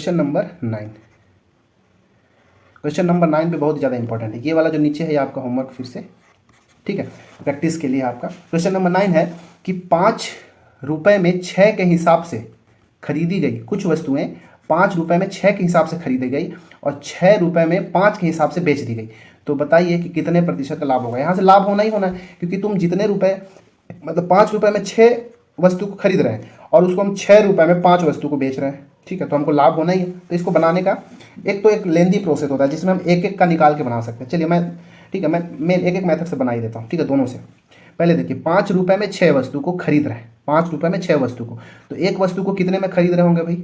Question number 9। Question number 9 पे बहुत ज़्यादा इंपॉर्टेंट है। ये वाला जो नीचे है ये आपका होमवर्क फिर से, ठीक है, प्रैक्टिस के लिए आपका। क्वेश्चन नंबर 9 है कि 5 रुपये में 6 के हिसाब से खरीदी गई कुछ वस्तुएं 5 रुपये में 6 के हिसाब से खरीदी गई और 6 रुपये में 5 के हिसाब से बेच दी गई। तो बताइए कि कितने प्रतिशत का लाभ होगा। यहाँ से लाभ होना ही होना है, क्योंकि तुम जितने रुपए मतलब 5 रुपये में 6 वस्तु को खरीद रहे हैं और उसको हम 6 रुपये में 5 वस्तु को बेच रहे हैं, ठीक है, तो हमको लाभ होना ही है। तो इसको बनाने का एक लेंदी प्रोसेस होता है जिसमें हम एक एक का निकाल के बना सकते हैं। चलिए मैं एक एक मेथड से बना ही देता हूँ, ठीक है, दोनों से। पहले देखिए, 5 रुपये में 6 वस्तु को खरीद रहे हैं, 5 रुपये में 6 वस्तु को, तो एक वस्तु को कितने में खरीद रहे होंगे भाई?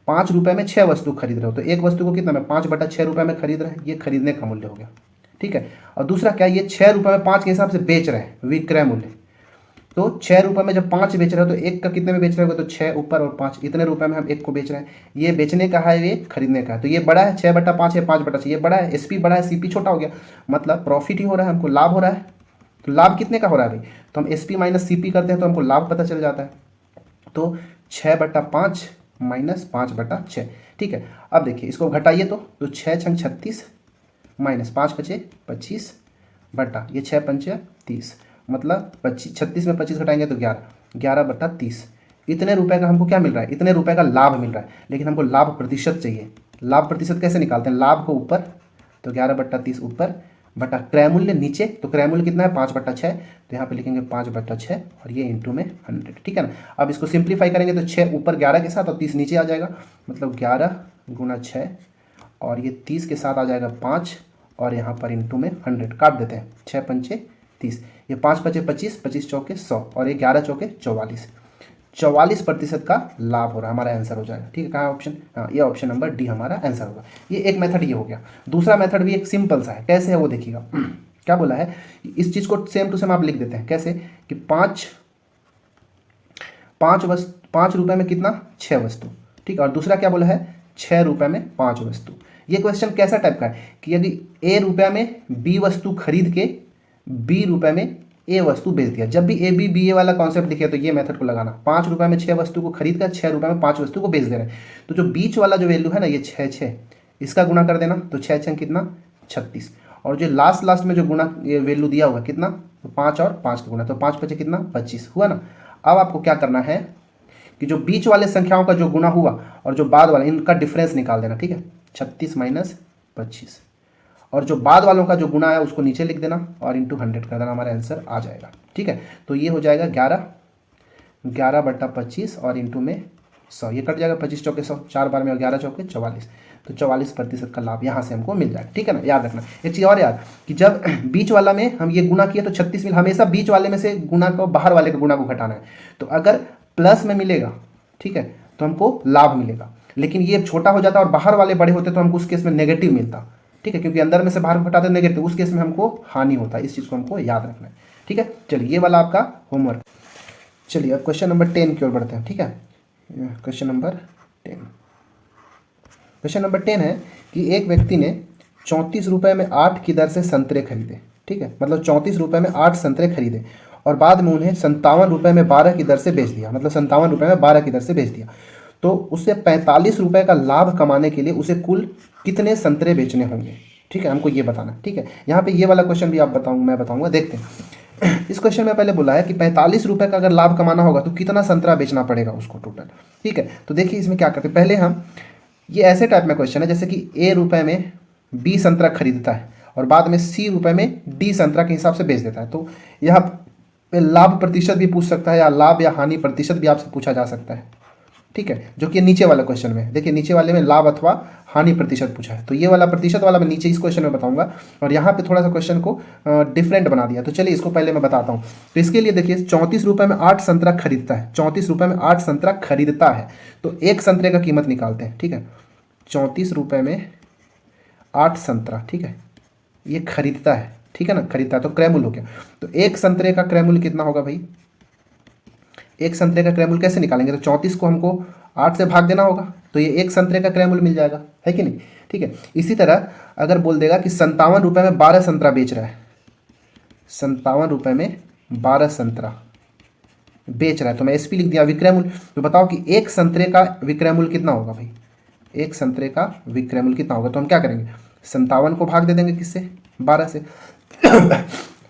5 रुपये में 6 वस्तु खरीद रहे हो तो एक वस्तु को कितना में 5/6 रुपये में खरीद रहे हैं, ये खरीदने का मूल्य हो गया, ठीक है। और दूसरा क्या, ये 6 रुपये में 5 के हिसाब से बेच रहे हैं, विक्रय मूल्य। तो 6 रुपये में जब 5 बेच रहे हो तो एक का कितने में बेच रहे हो? तो 6 ऊपर और 5, इतने रुपये में हम एक को बेच रहे हैं। ये बेचने का है, ये खरीदने का है। तो ये बड़ा है, 6/5 है, 5/6 ये बड़ा है, एसपी बड़ा है, सीपी छोटा हो गया, मतलब प्रॉफिट ही हो रहा है, हमको लाभ हो रहा है। तो लाभ कितने का हो रहा है भाई? तो हम एसपी माइनस सीपी करते हैं तो हमको लाभ पता चल जाता है। तो 6/5 माइनस 5/6, ठीक है। अब देखिए इसको घटाइए तो 6 × 36 माइनस 5×5 = 25 ये 6×5 = 30, मतलब 36 में 25 घटाएंगे तो 11/30। इतने रुपए का हमको क्या मिल रहा है? इतने रुपए का लाभ मिल रहा है। लेकिन हमको लाभ प्रतिशत चाहिए। लाभ प्रतिशत कैसे निकालते हैं? लाभ को ऊपर, तो 11/30 ऊपर बटा क्रय मूल्य नीचे, तो क्रय मूल्य कितना है? 5/6, तो यहाँ पे लिखेंगे 5/6 और ये इंटू में 100, ठीक है ना। अब इसको सिंप्लीफाई करेंगे तो 6 ऊपर 11 के साथ और 30 नीचे आ जाएगा, मतलब 11 × 6 और ये 30 के साथ आ जाएगा 5 और यहाँ पर इंटू में 100 काट देते हैं, 6×5 = 30, ये 5×5 = 25, 25×4 = 100 और ये 11×4 = 44। 44% का लाभ हो रहा है, हमारा आंसर हो जाएगा, ठीक है। कहाँ ऑप्शन? हाँ, ये ऑप्शन नंबर डी हमारा आंसर होगा। ये एक मेथड ये हो गया। दूसरा मेथड भी एक सिंपल सा है, कैसे है वो देखिएगा। क्या बोला है, इस चीज़ को सेम टू सेम आप लिख देते हैं। कैसे कि 5 रुपये में कितना? 6 वस्तु, ठीक है। और दूसरा क्या बोला है? 6 रुपये में 5 वस्तु। ये क्वेश्चन कैसा टाइप का है कि यदि ए रुपये में बी वस्तु खरीद के बी रुपये में ए वस्तु बेच दिया। जब भी ए बी बी ए वाला कॉन्सेप्ट दिखे तो ये मेथड को लगाना। 5 रुपये में 6 वस्तु को खरीद कर 6 रुपये में 5 वस्तु को बेच दे रहे हैं। तो जो बीच वाला जो वैल्यू है ना, ये 6 इसका गुणा कर देना, तो 6 कितना? 36। और जो लास्ट में जो गुणा ये वैल्यू दिया हुआ कितना? तो 5 और 5 का गुणा, तो 5×5 कितना? 25 हुआ ना। अब आपको क्या करना है कि जो बीच वाले संख्याओं का जो गुणा हुआ और जो बाद वाला, इनका डिफरेंस निकाल देना, ठीक है। 36 - 25 और जो बाद वालों का जो गुणा है उसको नीचे लिख देना और इंटू 100 कर देना, हमारा आंसर आ जाएगा, ठीक है। तो ये हो जाएगा 11/25 और इंटू में 100, ये कट जाएगा, 25×4 = 100, 4 बार में और 11×4 = 44। तो 44% का लाभ यहाँ से हमको मिल जाएगा, ठीक है ना। याद रखना एक चीज़ और यार, कि जब बीच वाला में हम ये गुणा किया तो 36 मिल, हमेशा बीच वाले में से गुणा को, बाहर वाले के गुणा को घटाना है। तो अगर प्लस में मिलेगा, ठीक है, तो हमको लाभ मिलेगा। लेकिन ये छोटा हो जाता और बाहर वाले बड़े होते तो हमको उस केस में नेगेटिव मिलता, ठीक है, क्योंकि अंदर में से बाहर घटाते नेगेटिव, उस केस में हमको हानि होता है। इस चीज़ को हमको याद रखना है, ठीक है। चलिए ये वाला आपका होमवर्क। चलिए अब क्वेश्चन नंबर 10 की ओर बढ़ते हैं, ठीक है। क्वेश्चन नंबर 10 है कि एक व्यक्ति ने 34 रुपये में 8 की दर से संतरे खरीदे, ठीक है, मतलब 34 रुपये में 8 संतरे खरीदे और बाद में उन्हें 57 रुपये में 12 की दर से बेच दिया, मतलब 57 रुपये में 12 की दर से बेच दिया। तो उससे 45 रुपये का लाभ कमाने के लिए उसे कुल कितने संतरे बेचने होंगे, ठीक है, हमको ये बताना, ठीक है। यहाँ पे ये वाला क्वेश्चन भी मैं बताऊंगा, देखते हैं। इस क्वेश्चन में पहले बोला है कि 45 रुपये का अगर लाभ कमाना होगा तो कितना संतरा बेचना पड़ेगा उसको टोटल, ठीक है। तो देखिए इसमें क्या करते हैं, पहले हम, ये ऐसे टाइप में क्वेश्चन है जैसे कि ए रुपये में बी संतरा खरीदता है और बाद में सी रुपये में डी संतरा के हिसाब से बेच देता है। तो यहाँ पे लाभ प्रतिशत भी पूछ सकता है या लाभ या हानि प्रतिशत भी आपसे पूछा जा सकता है, ठीक है, जो कि नीचे वाला क्वेश्चन में, देखिए नीचे वाले में लाभ अथवा हानि प्रतिशत पूछा है। तो ये वाला प्रतिशत वाला मैं नीचे इस क्वेश्चन में बताऊंगा और यहाँ पे थोड़ा सा क्वेश्चन को डिफरेंट बना दिया। तो चलिए इसको पहले मैं बताता हूँ। तो इसके लिए देखिए 34 रुपये में 8 संतरा खरीदता है, 34 रुपये में 8 संतरा खरीदता है, तो एक संतरे का कीमत निकालते हैं, ठीक है। 34 रुपये में 8 संतरा, ठीक है, ये खरीदता है, ठीक है ना, खरीदता है, तो क्रय मूल्य हो गया। तो एक संतरे का क्रय मूल्य कितना होगा भाई? एक संतरे का क्रय मूल्य कैसे निकालेंगे? तो 34 को हमको 8 से भाग देना होगा, तो ये एक संतरे का क्रय मूल्य मिल जाएगा, है कि नहीं, ठीक है। इसी तरह अगर बोल देगा कि 57 रुपये में 12 संतरा बेच रहा है, 57 रुपये में 12 संतरा बेच रहा है, तो मैं एसपी लिख दिया, विक्रय मूल्य। तो बताओ कि एक संतरे का विक्रय मूल्य कितना होगा भाई? एक संतरे का विक्रय मूल्य कितना होगा, तो हम क्या करेंगे 57 को भाग दे देंगे किससे 12 से।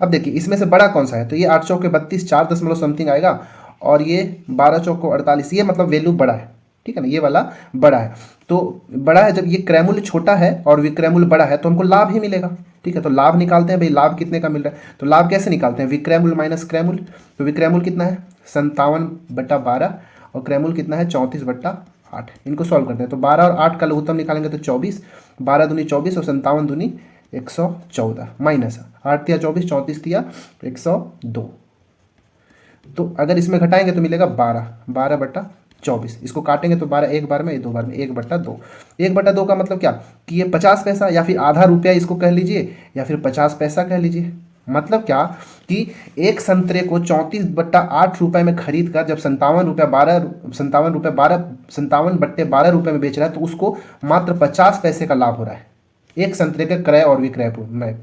अब देखिए इसमें से बड़ा कौन सा है, तो ये 8 चौके 32 4 दशमलव समथिंग आएगा, और ये 12 चौको 48, ये मतलब वैल्यू बड़ा है, ठीक है ना, ये वाला बड़ा है। तो बड़ा है, जब ये क्रय मूल्य छोटा है और विक्रय मूल्य बड़ा है तो हमको लाभ ही मिलेगा, ठीक है। तो लाभ निकालते हैं भाई, लाभ कितने का मिल रहा है, तो लाभ कैसे निकालते हैं, विक्रय मूल्य माइनस क्रय मूल्य। तो विक्रय मूल्य कितना है 57/12 और क्रय मूल्य कितना है 34/8। इनको सॉल्व करते हैं तो 12 और 8 का लघुत्तम निकालेंगे तो 24, 12 दूनी 24 और 57 दूनी 114 माइनस 8 तिया 24, 34 तिया 102। तो अगर इसमें घटाएंगे तो मिलेगा 12/24। इसको काटेंगे तो 12 एक बार में, 2 बार में, 1/2। 1/2 का मतलब क्या कि ये 50 पैसा या फिर आधा रुपया इसको कह लीजिए, या फिर 50 पैसा कह लीजिए। मतलब क्या कि एक संतरे को 34/8 रुपये में खरीद कर जब 57/12 रुपये में बेच रहा है तो उसको मात्र 50 पैसे का लाभ हो रहा है एक संतरे के क्रय और विक्रय में।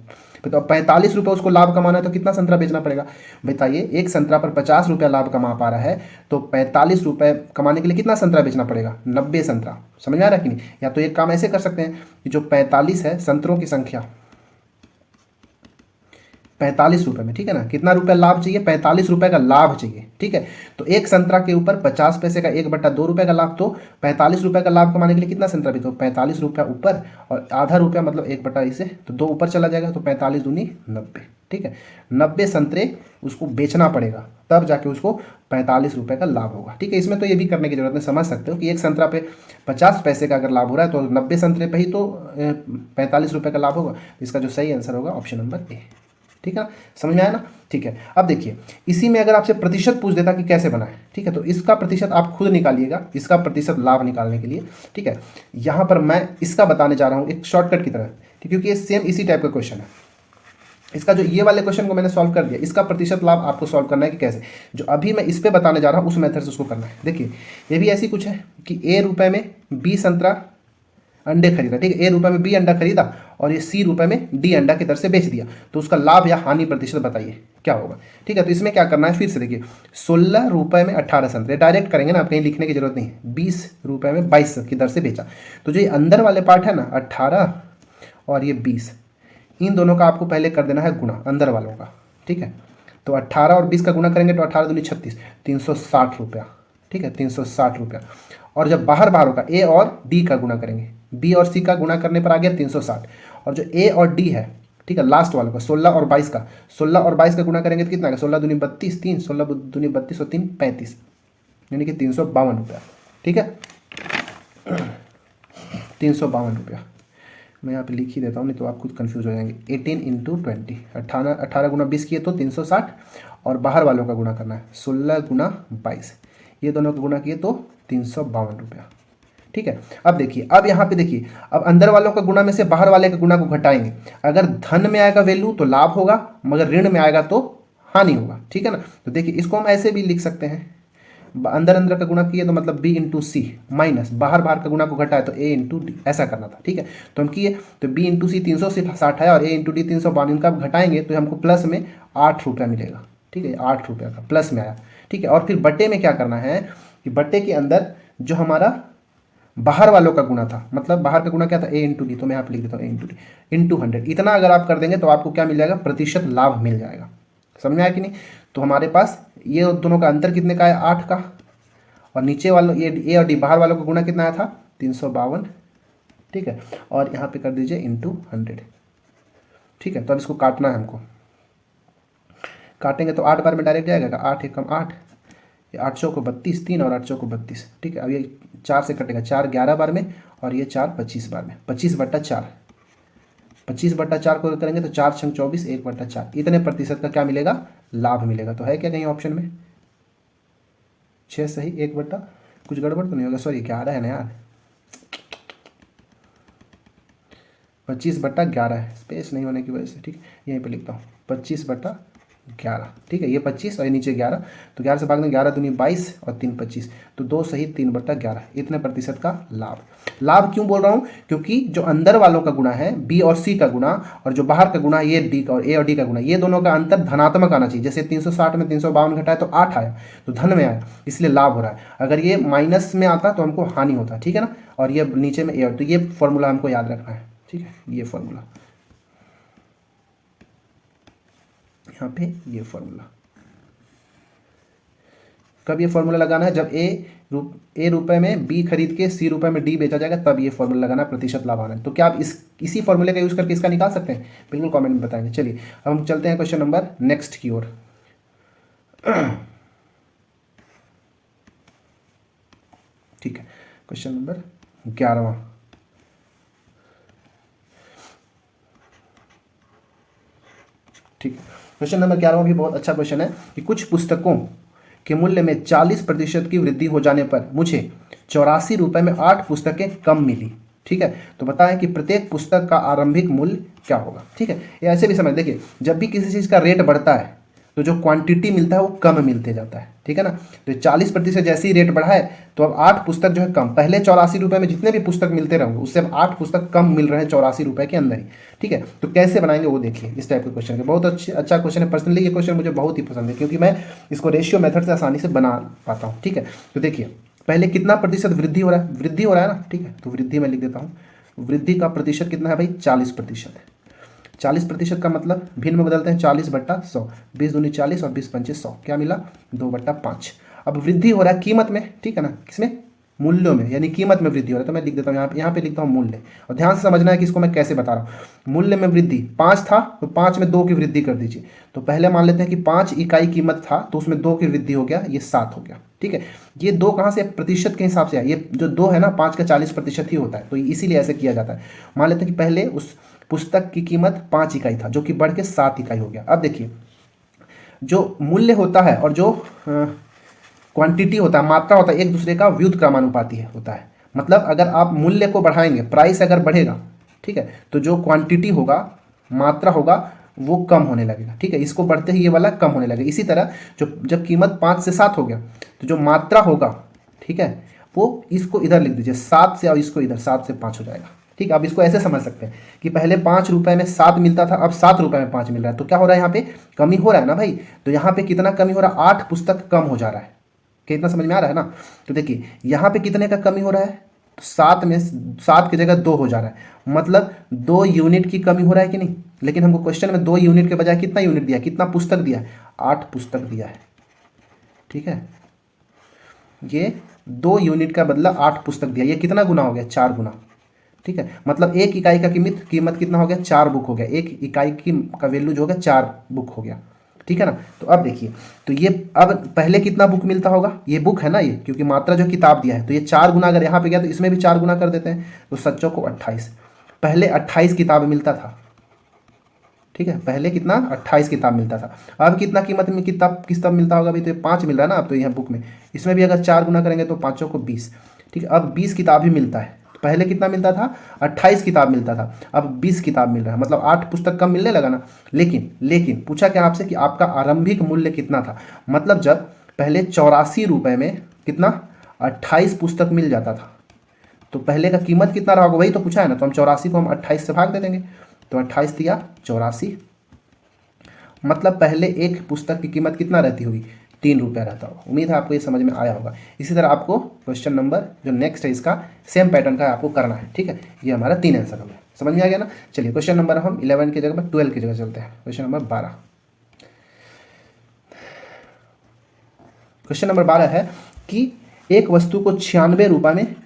तो 45 रुपये उसको लाभ कमाना है तो कितना संतरा बेचना पड़ेगा, बताइए। एक संतरा पर 50 रुपया लाभ कमा पा रहा है तो 45 रुपये कमाने के लिए कितना संतरा बेचना पड़ेगा, 90 संतरा। समझ में आ रहा है कि नहीं। या तो एक काम ऐसे कर सकते हैं कि जो 45 है संतरों की संख्या 45 रुपये में, ठीक है ना, कितना रुपया लाभ चाहिए, 45 रुपये का लाभ चाहिए, ठीक है। तो एक संतरा के ऊपर 50 पैसे का 1/2 रुपये का लाभ, तो 45 रुपये का लाभ कमाने के लिए कितना संतरा भी, तो 45 रुपया ऊपर और आधा रुपया मतलब 1/2 से, तो 2 ऊपर चला जाएगा, तो 45 दूनी 90, ठीक है। 90 संतरे उसको बेचना पड़ेगा तब जाके उसको 45 रुपये का लाभ होगा, ठीक है। इसमें तो ये भी करने की जरूरत नहीं, समझ सकते हो कि एक संतरा पे 50 पैसे का अगर लाभ हो रहा है तो 90 संतरे पे ही तो 45 रुपये का लाभ होगा। इसका जो सही आंसर होगा ऑप्शन नंबर ए, ठीक है ना, समझ में आया ना। ठीक है, अब देखिए इसी में अगर आपसे प्रतिशत पूछ देता कि कैसे बनाए, ठीक है, तो इसका प्रतिशत आप खुद निकालिएगा, इसका प्रतिशत लाभ निकालने के लिए, ठीक है। यहाँ पर मैं इसका बताने जा रहा हूँ एक शॉर्टकट की तरह, ठीक, क्योंकि ये सेम इसी टाइप का क्वेश्चन है। इसका जो ये वाले क्वेश्चन को मैंने सॉल्व कर दिया, इसका प्रतिशत लाभ आपको सॉल्व करना है कि कैसे, जो अभी मैं इस पे बताने जा रहा हूँ उस मेथड से उसको करना है। देखिए ये भी ऐसी कुछ है कि ए रुपये में बी संतरा अंडे खरीदा, ठीक है, ए रुपये में बी अंडा खरीदा और ये सी रुपये में डी अंडा की दर से बेच दिया, तो उसका लाभ या हानि प्रतिशत बताइए क्या होगा, ठीक है। तो इसमें क्या करना है, फिर से देखिए 16 रुपये में 18 संतरे, डायरेक्ट करेंगे ना, कहीं लिखने की जरूरत नहीं। 20 रुपये में 22 की दर से बेचा, तो जो ये अंदर वाले पार्ट है ना 18 और ये 20, इन दोनों का आपको पहले कर देना है गुणा अंदर वालों का, ठीक है। तो 18 और 20 का गुणा करेंगे तो 18 दूनी 36, 360 रुपया, ठीक है, 360 रुपया। और जब बाहर बाहर होगा ए और डी का गुणा करेंगे, बी और सी का गुणा करने पर आ गया 360, और जो ए और डी है, ठीक है, लास्ट वालों का 16 और 22 का, 16 और 22 का गुणा करेंगे तो कितना आएगा, 16 दूनी 32, 3 16 दूनी 32 और 3 35, यानी कि 352 रुपया, ठीक है। 352 रुपया मैं यहाँ पे लिख ही देता हूँ, नहीं तो आप खुद कंफ्यूज हो जाएंगे। 18 × 20, 18 गुना 20 किए तो 360, और बाहर वालों का गुणा करना है 16 गुना 22, ये दोनों का गुणा किए तो 352 रुपया, ठीक है। अब देखिए, अब यहाँ पे देखिए, अब अंदर वालों का गुणा में से बाहर वाले का गुणा को घटाएंगे, अगर धन में आएगा वैल्यू तो लाभ होगा, मगर ऋण में आएगा तो हानि होगा, ठीक है ना। तो देखिए इसको हम ऐसे भी लिख सकते हैं, अंदर अंदर का गुणा किए तो मतलब b × c माइनस बाहर बाहर का गुणा को घटाए तो a × d, ऐसा करना था, ठीक है। तो हम किए तो b × c 360 है और a × d 352, इनका घटाएंगे तो हमको प्लस में 8 रुपया मिलेगा, ठीक है, 8 रुपया का प्लस में आया, ठीक है। और फिर बट्टे में क्या करना है कि बट्टे के अंदर जो हमारा बाहर वालों का गुणा था, मतलब बाहर का गुणा क्या था a × d, तो मैं यहाँ पे लिख देता हूँ a × d × 100, इतना अगर आप कर देंगे तो आपको क्या मिल जाएगा, प्रतिशत लाभ मिल जाएगा। समझ में आया कि नहीं। तो हमारे पास ये दोनों का अंतर कितने का है, 8 का, और नीचे वालों ये ए और डी बाहर वालों का गुणा कितना आया था 352, ठीक है, और यहाँ पे कर दीजिए × 100, ठीक है। तो अब इसको काटना है हमको, काटेंगे तो 8 बार में डायरेक्ट जाएगा, 8 × 8, 8 चौको 32, 3 और 8 चौको 32, ठीक है। अब ये 4 से कटेगा, 4 11 बार में और ये 4 25 बार में, 25/4, 25/4 को करेंगे तो 4 × 24, 1/4, इतने प्रतिशत का क्या मिलेगा, लाभ मिलेगा। तो है क्या कहीं ऑप्शन में 6 सही, 1 बट्टा कुछ गड़बड़ तो नहीं होगा, सॉरी 11 है ना यार, 25/11 है, स्पेस नहीं होने की वजह से, ठीक है, यहीं पे लिखता हूँ 25/11, 11, ठीक है, ये 25 और ये नीचे 11, तो 11 से भाग दें, 11 दूनी 22 और 3 25, तो 2 सही 3/11, इतने प्रतिशत का लाभ। लाभ क्यों बोल रहा हूँ? क्योंकि जो अंदर वालों का गुणा है बी और सी का गुणा, और जो बाहर का गुणा ये डी का और ए और डी का गुणा, ये दोनों का अंतर धनात्मक आना चाहिए। जैसे 360 में 352 घटाए तो 8 आया, तो धन में आया, इसलिए लाभ हो रहा है। अगर ये माइनस में आता तो हमको हानि होता, ठीक है ना। और ये नीचे में ए, तो ये फॉर्मूला हमको याद रखना है, ठीक है, ये फॉर्मूला यहाँ पे, ये फॉर्मूला कब ये फॉर्मूला लगाना है? जब ए रुपए में बी खरीद के सी रुपए में डी बेचा जाएगा, तब ये फॉर्मूला लगाना, प्रतिशत लाभ आना है। तो क्या आप इसी फॉर्मूले का यूज करके इसका निकाल सकते हैं? बिल्कुल कमेंट में बताएंगे। चलिए अब हम चलते हैं क्वेश्चन नंबर नेक्स्ट की ओर। ठीक है, क्वेश्चन नंबर 11वां। ठीक है, क्वेश्चन नंबर 11वां भी बहुत अच्छा क्वेश्चन है कि कुछ पुस्तकों के मूल्य में 40% की वृद्धि हो जाने पर मुझे 84 रुपये में 8 पुस्तकें कम मिली। ठीक है, तो बताएं कि प्रत्येक पुस्तक का आरंभिक मूल्य क्या होगा। ठीक है, ये ऐसे भी समझ, देखिए जब भी किसी चीज़ का रेट बढ़ता है तो जो क्वांटिटी मिलता है वो कम मिलते जाता है। ठीक है ना, तो 40% जैसे ही रेट बढ़ा है तो अब 8 पुस्तक जो है कम, पहले 84 रुपये में जितने भी पुस्तक मिलते रहेंगे उससे अब 8 पुस्तक कम मिल रहे हैं 84 रुपये के अंदर ही। ठीक है, तो कैसे बनाएंगे वो देखिए। इस टाइप के क्वेश्चन है, बहुत अच्छा क्वेश्चन है। पर्सनली ये क्वेश्चन मुझे बहुत ही पसंद है क्योंकि मैं इसको रेशियो मेथड से आसानी से बना पाता हूँ। ठीक है, तो देखिए पहले कितना प्रतिशत वृद्धि हो रहा है, वृद्धि हो रहा है ना। ठीक है, तो वृद्धि मैं लिख देता हूँ, वृद्धि का प्रतिशत कितना है भाई, 40% है। 40% का मतलब भिन्न में बदलते हैं, 40/100, 20 दूनी 40 और 20 पंचे 100, क्या मिला 2/5। अब वृद्धि हो रहा है कीमत में, ठीक है ना, किसमें, मूल्यों में, यानी कीमत में वृद्धि हो रहा है। तो मैं लिख देता हूँ यहाँ पे लिखता हूँ मूल्य, और ध्यान से समझना है कि इसको मैं कैसे बता रहा हूँ। मूल्य में वृद्धि 5 था तो 5 में 2 की वृद्धि कर दीजिए। तो पहले मान लेते हैं कि 5 इकाई कीमत था तो उसमें 2 की वृद्धि हो गया, ये 7 हो गया। ठीक है, ये 2 कहाँ से, प्रतिशत के हिसाब से है। ये जो 2 है ना, 5 का 40% ही होता है, तो इसीलिए ऐसे किया जाता है। मान लेते हैं कि पहले उस पुस्तक की कीमत 5 इकाई था जो कि बढ़ के 7 इकाई हो गया। अब देखिए जो मूल्य होता है और जो क्वांटिटी होता है, मात्रा होता है, एक दूसरे का व्युत्क्रमानुपाती होता है। मतलब अगर आप मूल्य को बढ़ाएंगे, प्राइस अगर बढ़ेगा, ठीक है, तो जो क्वांटिटी होगा, मात्रा होगा, वो कम होने लगेगा। ठीक है, इसको बढ़ते ही ये वाला कम होने लगेगा। इसी तरह जब कीमत 5 से 7 हो गया तो जो मात्रा होगा, ठीक है, वो इसको इधर लिख दीजिए 7 से, और इसको इधर 7 से 5 हो जाएगा। ठीक है, अब इसको ऐसे समझ सकते हैं कि पहले 5 रुपये में 7 मिलता था, अब 7 रुपये में 5 मिल रहा है, तो क्या हो रहा है, यहाँ पे कमी हो रहा है ना भाई। तो यहाँ पे कितना कमी हो रहा है, 8 पुस्तक कम हो जा रहा है। कितना समझ में आ रहा है ना। तो देखिए यहाँ पे कितने का कमी हो रहा है, तो 7 में 7 की जगह 2 हो जा रहा है, मतलब 2 यूनिट की कमी हो रहा है कि नहीं। लेकिन हमको क्वेश्चन में 2 यूनिट के बजाय कितना यूनिट दिया, कितना पुस्तक दिया है, 8 पुस्तक दिया है। ठीक है, ये 2 यूनिट का बदला 8 पुस्तक दिया, ये कितना गुना हो गया, 4 गुना। ठीक है, मतलब एक इकाई का कीमत कितना हो गया, 4 बुक हो गया। एक इकाई का वैल्यू जो हो गया 4 बुक हो गया। ठीक है ना, तो अब देखिए, तो ये अब पहले कितना बुक मिलता होगा, ये बुक है ना ये, क्योंकि मात्रा जो किताब दिया है, तो ये 4 गुना अगर यहाँ पे गया तो इसमें भी 4 गुना कर देते हैं, तो 7 को 28, पहले 28 किताब मिलता था। ठीक है, पहले कितना, 28 किताब मिलता था। अब कितना कीमत में किताब मिलता होगा भाई, तो ये 5 मिल रहा है ना अब तो यहाँ बुक में, इसमें भी अगर 4 गुना करेंगे तो 5 को 20। ठीक है, अब 20 किताब ही मिलता है। पहले कितना मिलता था, 28 किताब मिलता था, अब 20 किताब मिल रहा है, मतलब 8 पुस्तक कम मिलने लगा ना। लेकिन पूछा क्या आपसे कि आपका आरंभिक मूल्य कितना था, मतलब जब पहले 84 रुपये में कितना, 28 पुस्तक मिल जाता था, तो पहले का कीमत कितना रहा होगा, वही तो पूछा है ना। तो हम 84 को हम 28 से भाग दे देंगे, तो 28 दिया 84, मतलब पहले एक पुस्तक की कीमत कितना रहती होगी, 3 रुपया रहता होगा। उम्मीद है आपको ये समझ में आया होगा। इसी तरह आपको क्वेश्चन नंबर जो नेक्स्ट है इसका सेम पैटर्न का आपको करना है। ठीक है, ये हमारा 3 आंसर हो गया, समझ में आ गया ना। चलिए क्वेश्चन नंबर हम 11 की जगह पर 12 की जगह चलते हैं। क्वेश्चन नंबर 12, क्वेश्चन नंबर 12 है कि एक वस्तु को 96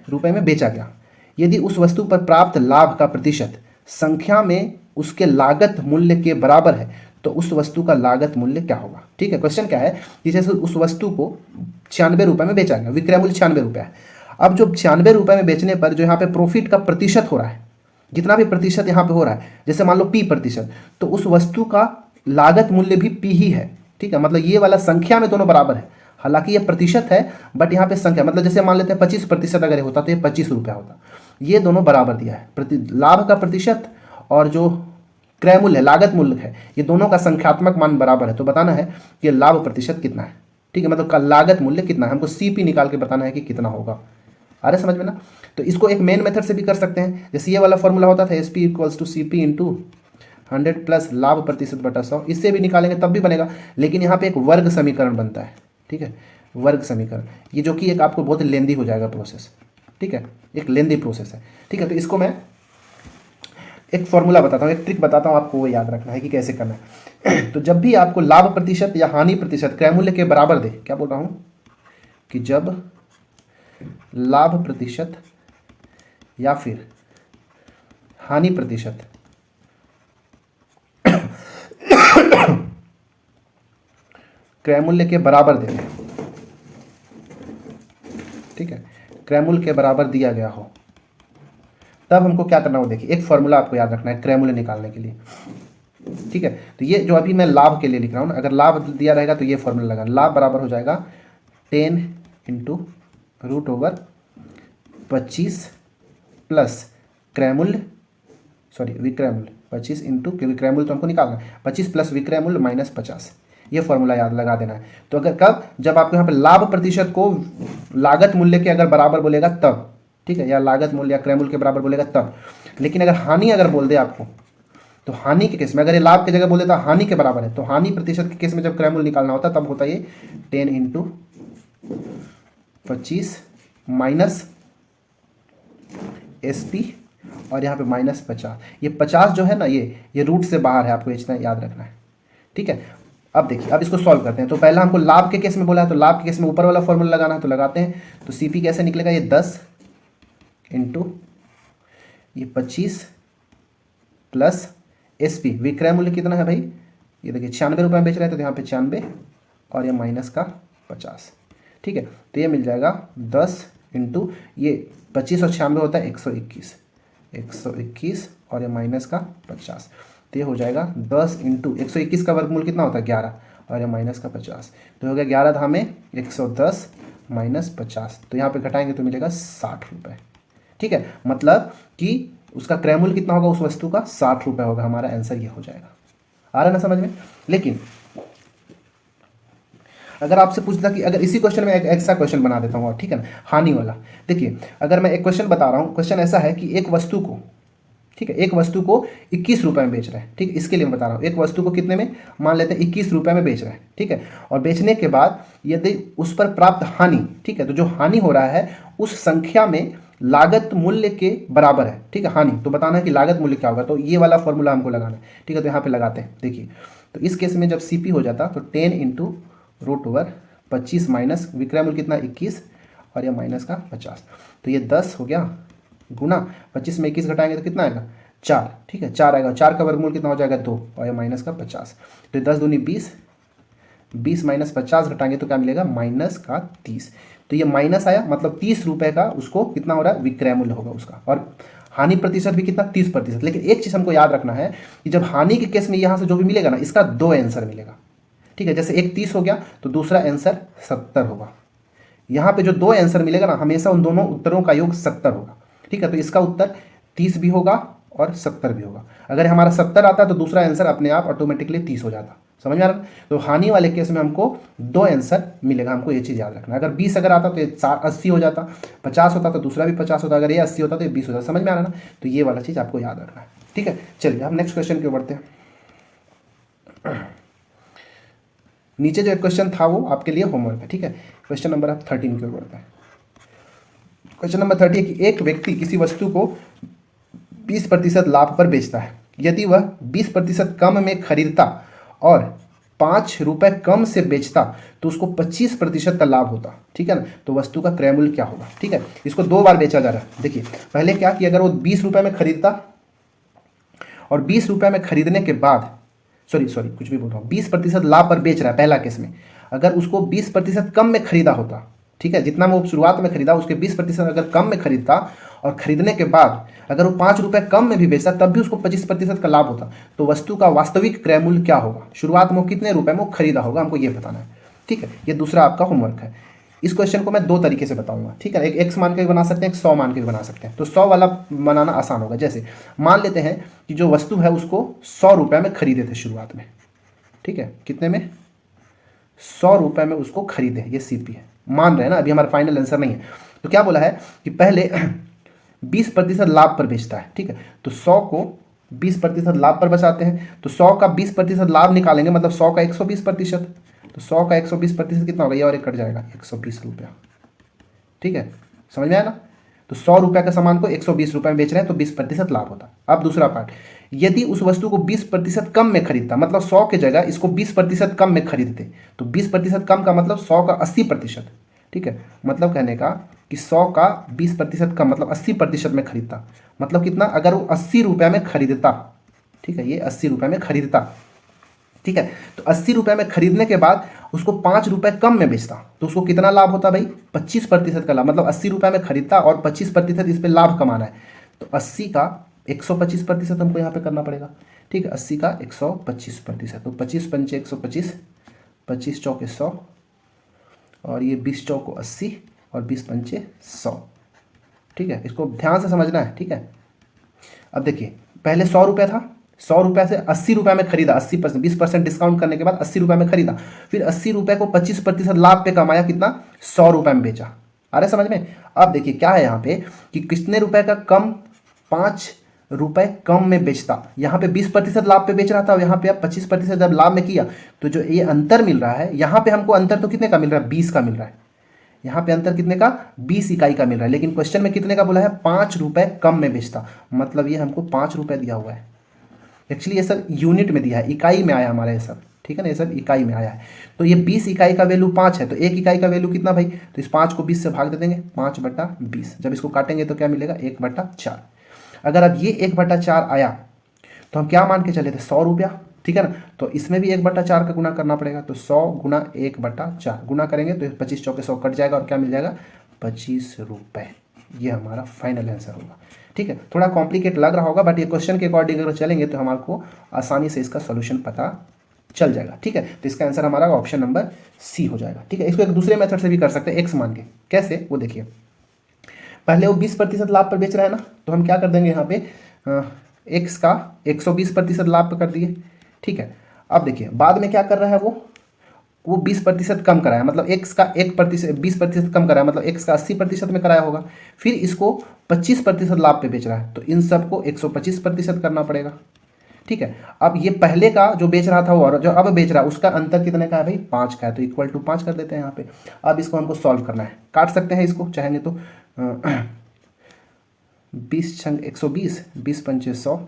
रुपये में बेचा गया, यदि उस वस्तु पर प्राप्त लाभ का प्रतिशत संख्या में उसके लागत मूल्य के बराबर है तो उस वस्तु का लागत मूल्य क्या होगा। ठीक है, क्वेश्चन क्या है कि जैसे उस वस्तु को 96 रुपये में बेचा गया, विक्रय मूल्य 96 रुपये है। अब जो 96 रुपये में बेचने पर जो यहाँ पे प्रॉफिट का प्रतिशत हो रहा है, जितना भी प्रतिशत यहाँ पे हो रहा है, जैसे मान लो P%, तो उस वस्तु का लागत मूल्य भी P ही है। ठीक है, मतलब ये वाला संख्या में दोनों बराबर है, हालांकि ये प्रतिशत है बट यहाँ पे संख्या, मतलब जैसे मान लेते हैं 25% अगर होता तो ये 25 रुपया होता। ये दोनों बराबर दिया है, लाभ का प्रतिशत और जो क्रय मूल्य है, लागत मूल्य है, ये दोनों का संख्यात्मक मान बराबर है, तो बताना है कि लाभ प्रतिशत कितना है। ठीक है, मतलब का लागत मूल्य कितना है, हमको सीपी निकाल के बताना है कि कितना होगा। आ रहा है समझ में ना। तो इसको एक मेन मेथड से भी कर सकते हैं, जैसे ये वाला फॉर्मूला होता था SP equals to CP into 100 plus लाभ प्रतिशत बटा 100, इससे भी निकालेंगे तब भी बनेगा, लेकिन यहाँ पे एक वर्ग समीकरण बनता है। ठीक है, वर्ग समीकरण, ये जो कि एक आपको बहुत लेंदी हो जाएगा प्रोसेस। ठीक है, एक लेंदी प्रोसेस है। ठीक है, तो इसको मैं एक फॉर्मूला बताता हूँ, एक ट्रिक बताता हूँ, आपको वो याद रखना है कि कैसे करना है। तो जब भी आपको लाभ प्रतिशत या हानि प्रतिशत क्रय मूल्य के बराबर दे, क्या बोल रहा हूँ कि जब लाभ प्रतिशत या फिर हानि प्रतिशत क्रय मूल्य के बराबर दे, ठीक है, क्रय मूल्य के बराबर दिया गया हो, तब हमको क्या करना हो। देखिए, एक फॉर्मूला आपको याद रखना है क्रय मूल्य निकालने के लिए। ठीक है, तो ये जो अभी मैं लाभ के लिए लिख रहा हूँ ना, अगर लाभ दिया रहेगा तो ये फॉर्मूला लगा, लाभ बराबर हो जाएगा 10 इंटू √/25 प्लस क्रय मूल्य, सॉरी विक्रय मूल्य 25 इंटू, विक्रय मूल्य तो हमको निकालना है, 25 प्लस विक्रय मूल्य माइनस 50, ये फॉर्मूला याद लगा देना है। तो अगर कब, जब आपको यहाँ पे लाभ प्रतिशत को लागत मूल्य के अगर बराबर बोलेगा तब, ठीक है, या लागत मूल्य या क्रय मूल्य के बराबर बोलेगा तब। लेकिन अगर हानि अगर बोल दे आपको, तो हानि के केस में, अगर ये लाभ की जगह बोल देता हानि के बराबर है, तो हानि प्रतिशत के केस में जब क्रय मूल्य निकालना होता तब होता ये 10 इंटू 25 माइनस SP और यहाँ पे माइनस 50। ये 50 जो है ना, ये रूट से बाहर है, आपको इतना याद रखना है। ठीक है, अब देखिए, अब इसको सॉल्व करते हैं। तो पहला हमको लाभ के केस में बोला है, तो लाभ के केस में ऊपर वाला फॉर्मूला लगाना है, तो लगाते हैं। तो CP कैसे निकलेगा, ये 10 इंटू ये 25 प्लस SP, विक्रय मूल्य कितना है भाई, ये देखिए 96 रुपये में बेच रहे थे, तो यहाँ पे 96 और ये माइनस का 50। ठीक है, तो ये मिल जाएगा 10 इंटू ये 25 और 96 होता है 121 और ये माइनस का 50, तो ये हो जाएगा 10 इंटू 121 का वर्गमूल कितना होता है 11 और ये माइनस का 50, तो हो गया 11 धाम में 110 माइनस 50, तो यहाँ पे घटाएंगे तो मिलेगा 60 रुपये। ठीक है, मतलब कि उसका क्रय मूल्य कितना होगा उस वस्तु का, 60 रुपये होगा। हमारा आंसर ये हो जाएगा। आ रहा है ना समझ में। लेकिन अगर आपसे पूछता कि अगर इसी क्वेश्चन में एक एक्स्ट्रा क्वेश्चन बना देता हूँ, ठीक है ना, हानि वाला। देखिए, अगर मैं एक क्वेश्चन बता रहा हूँ, क्वेश्चन ऐसा है कि एक वस्तु को, ठीक है, एक वस्तु को 21 रुपये में बेच रहे हैं। ठीक है, इसके लिए मैं बता रहा हूँ, एक वस्तु को कितने में, मान लेते हैं 21 रुपये में बेच रहे हैं। ठीक है, और बेचने के बाद यदि उस पर प्राप्त हानि, ठीक है, तो जो हानि हो रहा है उस संख्या में लागत मूल्य के बराबर है। ठीक है, हानि, तो बताना है कि लागत मूल्य क्या होगा, तो ये वाला फॉर्मूला हमको लगाना है। ठीक है, तो यहाँ पे लगाते हैं। देखिए, तो इस केस में जब CP हो जाता तो 10 इंटू √/25 माइनस विक्रय मूल्य कितना 21 और ये माइनस का 50, तो ये 10 हो गया गुना 25 में 21 घटाएंगे तो कितना आएगा 4। ठीक है, 4 आएगा, 4 का वर्गमूल कितना हो जाएगा 2 और ये माइनस का 50, तो 10 दूनी 20, 20 माइनस 50 घटाएंगे तो क्या मिलेगा माइनस का 30, तो ये माइनस आया, मतलब 30 रुपये का उसको कितना हो रहा है विक्रय मूल्य होगा उसका, और हानि प्रतिशत भी कितना 30%। लेकिन एक चीज़ हमको याद रखना है कि जब हानि के केस में यहाँ से जो भी मिलेगा ना, इसका 2 आंसर मिलेगा। ठीक है, जैसे एक 30 हो गया तो दूसरा आंसर 70 होगा। यहाँ पे जो 2 आंसर मिलेगा ना, हमेशा उन दोनों उत्तरों का योग 70 होगा। ठीक है, तो इसका उत्तर 30 भी होगा और 70 भी होगा। अगर हमारा 70 आता तो दूसरा आंसर अपने आप ऑटोमेटिकली 30 हो जाता। समझ में आ रहा है। तो हानि वाले केस में हमको 2 आंसर मिलेगा, हमको ये चीज़ याद रखना है। अगर 20 अगर आता तो ये 80 हो जाता, 50 होता तो दूसरा भी 50 होता, अगर ये 80 होता तो ये 20 हो जाता। समझ में आ रहा है ना। तो ये वाला चीज़ आपको याद रखना है। ठीक है, चलिए हम नेक्स्ट क्वेश्चन की ओर बढ़ते हैं। नीचे जो एक क्वेश्चन था वो आपके लिए होमवर्क है। ठीक है, क्वेश्चन नंबर 13 की ओर बढ़ते हैं। क्वेश्चन नंबर 30 है कि एक व्यक्ति किसी वस्तु को 20% लाभ पर बेचता है। यदि वह 20% कम में खरीदता और 5 रुपये कम से बेचता तो उसको 25% का लाभ होता। ठीक है ना, तो वस्तु का क्रय मूल्य क्या होगा। ठीक है, इसको 2 बार बेचा जा रहा है। देखिए, पहले क्या कि अगर वो 20 रुपये में खरीदता और 20 रुपये में खरीदने के बाद, सॉरी कुछ भी बोल रहा हूँ, 20% लाभ पर बेच रहा है पहला केस में, अगर उसको 20% कम में खरीदा होता, ठीक है, जितना वो शुरुआत में खरीदा उसके 20% अगर कम में खरीदता और खरीदने के बाद अगर वो 5 रुपये कम में भी बेचता तब भी उसको 25% का लाभ होता, तो वस्तु का वास्तविक क्रय मूल्य क्या होगा। शुरुआत में वो कितने रुपए में वो खरीदा होगा, हमको ये बताना है। ठीक है, ये दूसरा आपका होमवर्क है। इस क्वेश्चन को मैं दो तरीके से बताऊंगा, ठीक है। एक x मान के भी बना सकते हैं, एक 100 मान के भी बना सकते हैं। तो 100 वाला बनाना आसान होगा। जैसे मान लेते हैं कि जो वस्तु है उसको 100 रुपये में खरीदे थे शुरुआत में, ठीक है। कितने में? 100 रुपये में उसको खरीदे, ये सीपी है, मान रहे हैं ना, अभी हमारा फाइनल आंसर नहीं है। तो क्या बोला है कि पहले 20% लाभ पर बेचता है, ठीक है। तो 100 को 20% लाभ पर बचाते हैं, तो 100 का 20% लाभ निकालेंगे, मतलब 100 का 120%। तो 100 का 120% कितना होगा? ये और एक कट जाएगा, 120 रुपया, ठीक है। समझ में आया ना? तो 100 रुपये का सामान को 120 रुपये में बेच रहे हैं, तो 20% लाभ होता। अब दूसरा पार्ट, यदि उस वस्तु को 20% कम में खरीदता, मतलब 100 की जगह इसको 20% कम में खरीदते, तो 20% कम का मतलब 100 का 80%, ठीक है। मतलब कहने का कि 100 का 20% कम मतलब 80% में खरीदता, मतलब कितना? अगर वो 80 रुपये में खरीदता, ठीक है, ये 80 रुपये में खरीदता, ठीक है। तो 80 रुपये में खरीदने के बाद उसको 5 रुपये कम में बेचता, तो उसको कितना लाभ होता भाई? 25% का लाभ। मतलब 80 रुपये में खरीदता और 25% इस पर लाभ कमाना है, तो 80 का 125% हमको यहाँ पे करना पड़ेगा, ठीक है। 80 का 125%, तो 25 पंचे 125, 25 चौके 100, और ये 20 चौको 80, और 20 पंचे 100, ठीक है। इसको ध्यान से समझना है, ठीक है। अब देखिए, पहले 100 रुपये था, 100 रुपये से 80 रुपये में खरीदा, 80%, 20% डिस्काउंट करने के बाद 80 रुपये में खरीदा, फिर 80 रुपये को 25% लाभ पे कमाया, कितना? 100 रुपये में बेचा। अरे समझ में? अब देखिए क्या है यहाँ पे कि कितने रुपए का कम? 5 रुपये कम में बेचता। यहाँ पे 20% लाभ पे बेच रहा था, और यहाँ पे अब 25% जब लाभ में किया, तो जो ये अंतर मिल रहा है, यहाँ पे हमको अंतर तो कितने का मिल रहा है? 20 का मिल रहा है। यहाँ पे अंतर कितने का? 20 इकाई का मिल रहा है। लेकिन क्वेश्चन में कितने का बोला है? 5 रुपये कम में बेचता, मतलब ये हमको 5 रुपये दिया हुआ है। एक्चुअली ये सब यूनिट में दिया है, इकाई में आया हमारा ये सब, ठीक है ना, ये सब इकाई में आया है। तो ये 20 इकाई का वैल्यू 5 है, तो 1 इकाई का वैल्यू कितना भाई? तो इस 5 को 20 से भाग दे देंगे, 5/20। जब इसको काटेंगे तो क्या मिलेगा? 1/4। अगर अब ये 1/4 आया, तो हम क्या मान के चले थे? 100 रुपया, ठीक है ना। तो इसमें भी 1/4 का गुना करना पड़ेगा, तो 100 गुना 1/4 गुना करेंगे तो 25 चौके 100 कट जाएगा, और क्या मिल जाएगा? 25 रुपये। ये हमारा फाइनल आंसर होगा, ठीक है। थोड़ा कॉम्प्लिकेट लग रहा होगा, बट ये क्वेश्चन के अकॉर्डिंग अगर चलेंगे तो हमारे को आसानी से इसका सोल्यूशन पता चल जाएगा, ठीक है। तो इसका आंसर हमारा ऑप्शन नंबर सी हो जाएगा, ठीक है। इसको एक दूसरे मेथड से भी कर सकते हैं, एक्स मान के। कैसे? वो देखिए, पहले वो 20% लाभ पर बेच रहा है ना, तो हम क्या कर देंगे यहाँ पे? एक्स का 120% लाभ पर कर दिए, ठीक है। अब देखिए बाद में क्या कर रहा है वो 20% कम कराया, मतलब एक्स का 20% कम कराया, मतलब एक्स का 80% में कराया होगा। फिर इसको 25% लाभ पे बेच रहा है, तो इन सबको 125% करना पड़ेगा, ठीक है। अब ये पहले का जो बेच रहा था वो और जो अब बेच रहा है उसका अंतर कितने का है भाई? 5 का है, तो इक्वल टू 5 कर देते हैं यहाँ पे। अब इसको हमको सॉल्व करना है, काट सकते हैं इसको चाहेंगे तो। 20 छंग 120, 20 पंचे 100,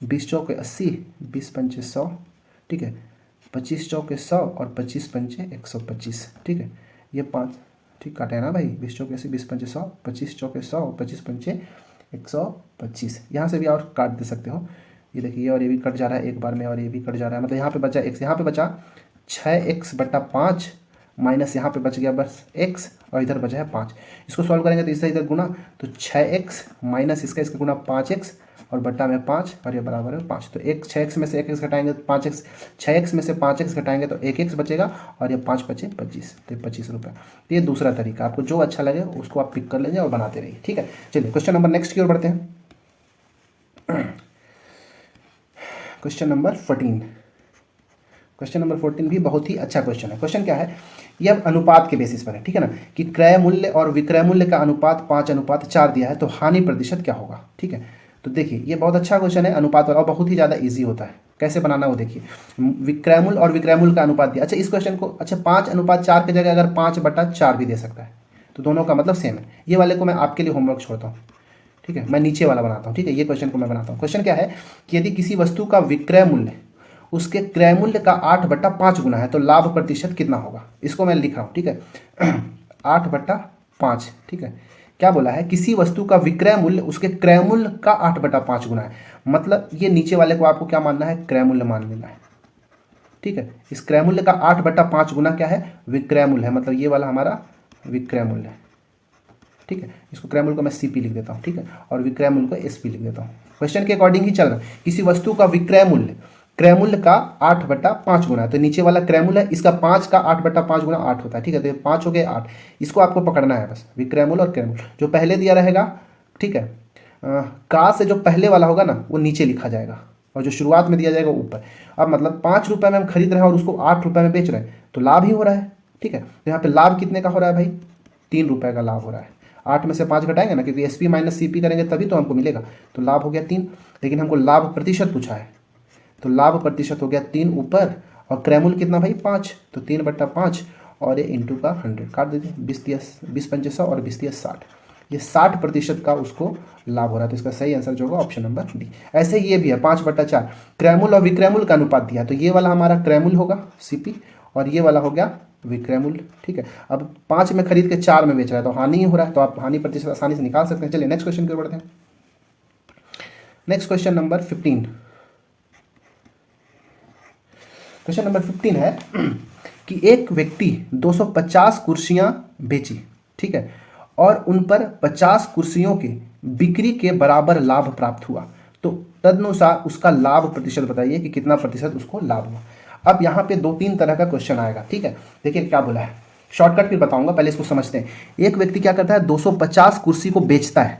20 चौके 80, 20 पंचे 100, ठीक है। 25 चौके 100 और 25 पंचे 125, ठीक है। ये 5 ठीक काटे ना भाई, 20 चौके 80, 20 पंचे 100, 25 चौके 100 और 25 पंचे 125। यहाँ से भी और काट दे सकते हो। ये देखिए, ये और ये भी कट जा रहा है एक बार में, और ये भी कट जा रहा है, मतलब यहाँ पे बचा x, यहाँ पे बचा 6x/5 माइनस यहाँ पे बच गया बस x, और इधर बचा है 5। इसको सॉल्व करेंगे तो इससे इधर गुना, तो 6x माइनस इसका गुना 5x, और बट्टा में 5, और ये बराबर है 5। तो 6x में से 1x घटाएंगे तो 5x, 6x में से 5x घटाएंगे तो 1x बचेगा, और ये 5 बचे 25, तो 25 रुपये। तो ये दूसरा तरीका, आपको जो अच्छा लगे उसको आप पिक कर लीजिए और बनाते रहिए, ठीक है। चलिए क्वेश्चन नंबर नेक्स्ट की ओर बढ़ते हैं। Question number 14। क्वेश्चन नंबर 14 भी बहुत ही अच्छा क्वेश्चन है। क्वेश्चन क्या है? ये अब अनुपात के बेसिस पर है, ठीक है ना, कि क्रय मूल्य और विक्रय मूल्य का अनुपात 5:4 दिया है, तो हानि प्रतिशत क्या होगा, ठीक है। तो देखिए ये बहुत अच्छा क्वेश्चन है, अनुपात वाला, और बहुत ही ज़्यादा ईजी होता है। कैसे बनाना वो देखिए, विक्रय मूल्य और विक्रय मूल्य का अनुपात दिया। अच्छा, इस क्वेश्चन को 5:4 की जगह अगर 5/4 भी दे सकता है, तो दोनों का मतलब सेम है। ये वाले को मैं आपके लिए होमवर्क छोड़ता हूँ, ठीक है। मैं नीचे वाला बनाता हूँ, ठीक है। ये क्वेश्चन को मैं बनाता हूँ। क्वेश्चन क्या है कि यदि किसी वस्तु का विक्रय मूल्य उसके क्रय मूल्य का 8/5 गुना है, तो लाभ प्रतिशत कितना होगा? इसको मैं लिख रहा हूँ, ठीक है। 8/5, ठीक है। क्या बोला है? किसी वस्तु का विक्रय मूल्य उसके क्रय मूल्य का 8/5 गुना है, मतलब ये नीचे वाले को आपको क्या मानना है? क्रय मूल्य मान लेना है, ठीक है। इस क्रय मूल्य का 8/5 गुना क्या है? विक्रय मूल्य है, मतलब ये वाला हमारा विक्रय मूल्य है, ठीक है। इसको क्रय मूल्य को मैं CP लिख देता हूँ, ठीक है, और विक्रय मूल्य को SP लिख देता हूँ। क्वेश्चन के अकॉर्डिंग ही चल रहा है। किसी वस्तु का विक्रय मूल्य क्रय का 8/5 गुना है, तो नीचे वाला क्रय मूल्य है, इसका 5 का 8/5 गुना 8 होता है। ठीक है, तो 5 हो गए 8, इसको आपको पकड़ना है बस, विक्रय मूल्य और क्रय मूल्य जो पहले दिया रहेगा। ठीक है, का से जो पहले वाला होगा ना वो नीचे लिखा जाएगा और जो शुरुआत में दिया जाएगा ऊपर। अब मतलब 5 रुपये में हम खरीद रहे हैं और उसको 8 रुपये में बेच रहे हैं, तो लाभ ही हो रहा है। ठीक है, तो यहाँ पे लाभ कितने का हो रहा है भाई, 3 रुपये का लाभ हो रहा है। 8 में से 5 घटाएंगे ना, क्योंकि एसपी माइनस सीपी करेंगे तभी तो हमको मिलेगा, तो लाभ हो गया 3। लेकिन हमको लाभ प्रतिशत पूछा है, तो लाभ प्रतिशत हो गया 3 ऊपर, और क्रय मूल्य कितना भाई 5, तो 3/5 और ये इंटू का 100 काट दीजिए, 20 100 और 20 60, ये 60% का उसको लाभ हो रहा है। तो इसका सही आंसर जो होगा ऑप्शन नंबर डी। ऐसे ही ये भी है 5/4 क्रय मूल्य और विक्रय मूल्य का अनुपात दिया, तो ये वाला हमारा क्रय मूल्य होगा सीपी और ये वाला हो गया विक्रय मूल्य। ठीक है, अब 5 में खरीद के 4 में बेच रहा है तो हानि ही हो रहा है, तो आप हानि प्रतिशत आसानी से निकाल सकते हैं। चलिए नेक्स्ट क्वेश्चन की ओर बढ़ते हैं। Next question number 15। Question number 15 है कि एक व्यक्ति 250 कुर्सियां बेची, ठीक है, और उन पर 50 कुर्सियों के बिक्री के बराबर लाभ प्राप्त हुआ, तो तदनुसार उसका लाभ प्रतिशत बताइए कि कितना प्रतिशत उसको लाभ हुआ। अब यहाँ पे 2-3 तरह का क्वेश्चन आएगा। ठीक है, देखिए क्या बोला है, शॉर्टकट फिर बताऊंगा, पहले इसको समझते हैं। एक व्यक्ति क्या करता है, 250 कुर्सी को बेचता है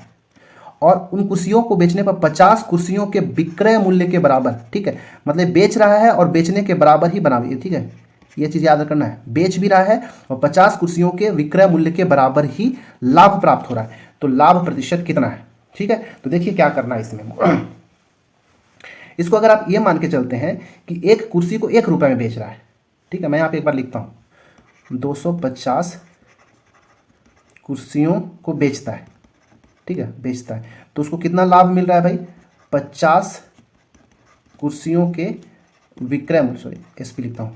और उन कुर्सियों को बेचने पर 50 कुर्सियों के विक्रय मूल्य के बराबर, ठीक है, मतलब बेच रहा है और बेचने के बराबर ही बना, ठीक है, ये चीज़ याद रखना है, बेच भी रहा है और 50 कुर्सियों के विक्रय मूल्य के बराबर ही लाभ प्राप्त हो रहा है, तो लाभ प्रतिशत कितना है। ठीक है, तो देखिए क्या करना है इसमें। इसको अगर आप ये मान के चलते हैं कि एक कुर्सी को 1 रुपये में बेच रहा है, ठीक है, मैं यहाँ पे एक बार लिखता हूँ, 250 कुर्सियों को बेचता है, ठीक है, बेचता है, तो उसको कितना लाभ मिल रहा है भाई, 50 कुर्सियों के विक्रय मूल्य, सॉरी एसपी लिखता हूँ,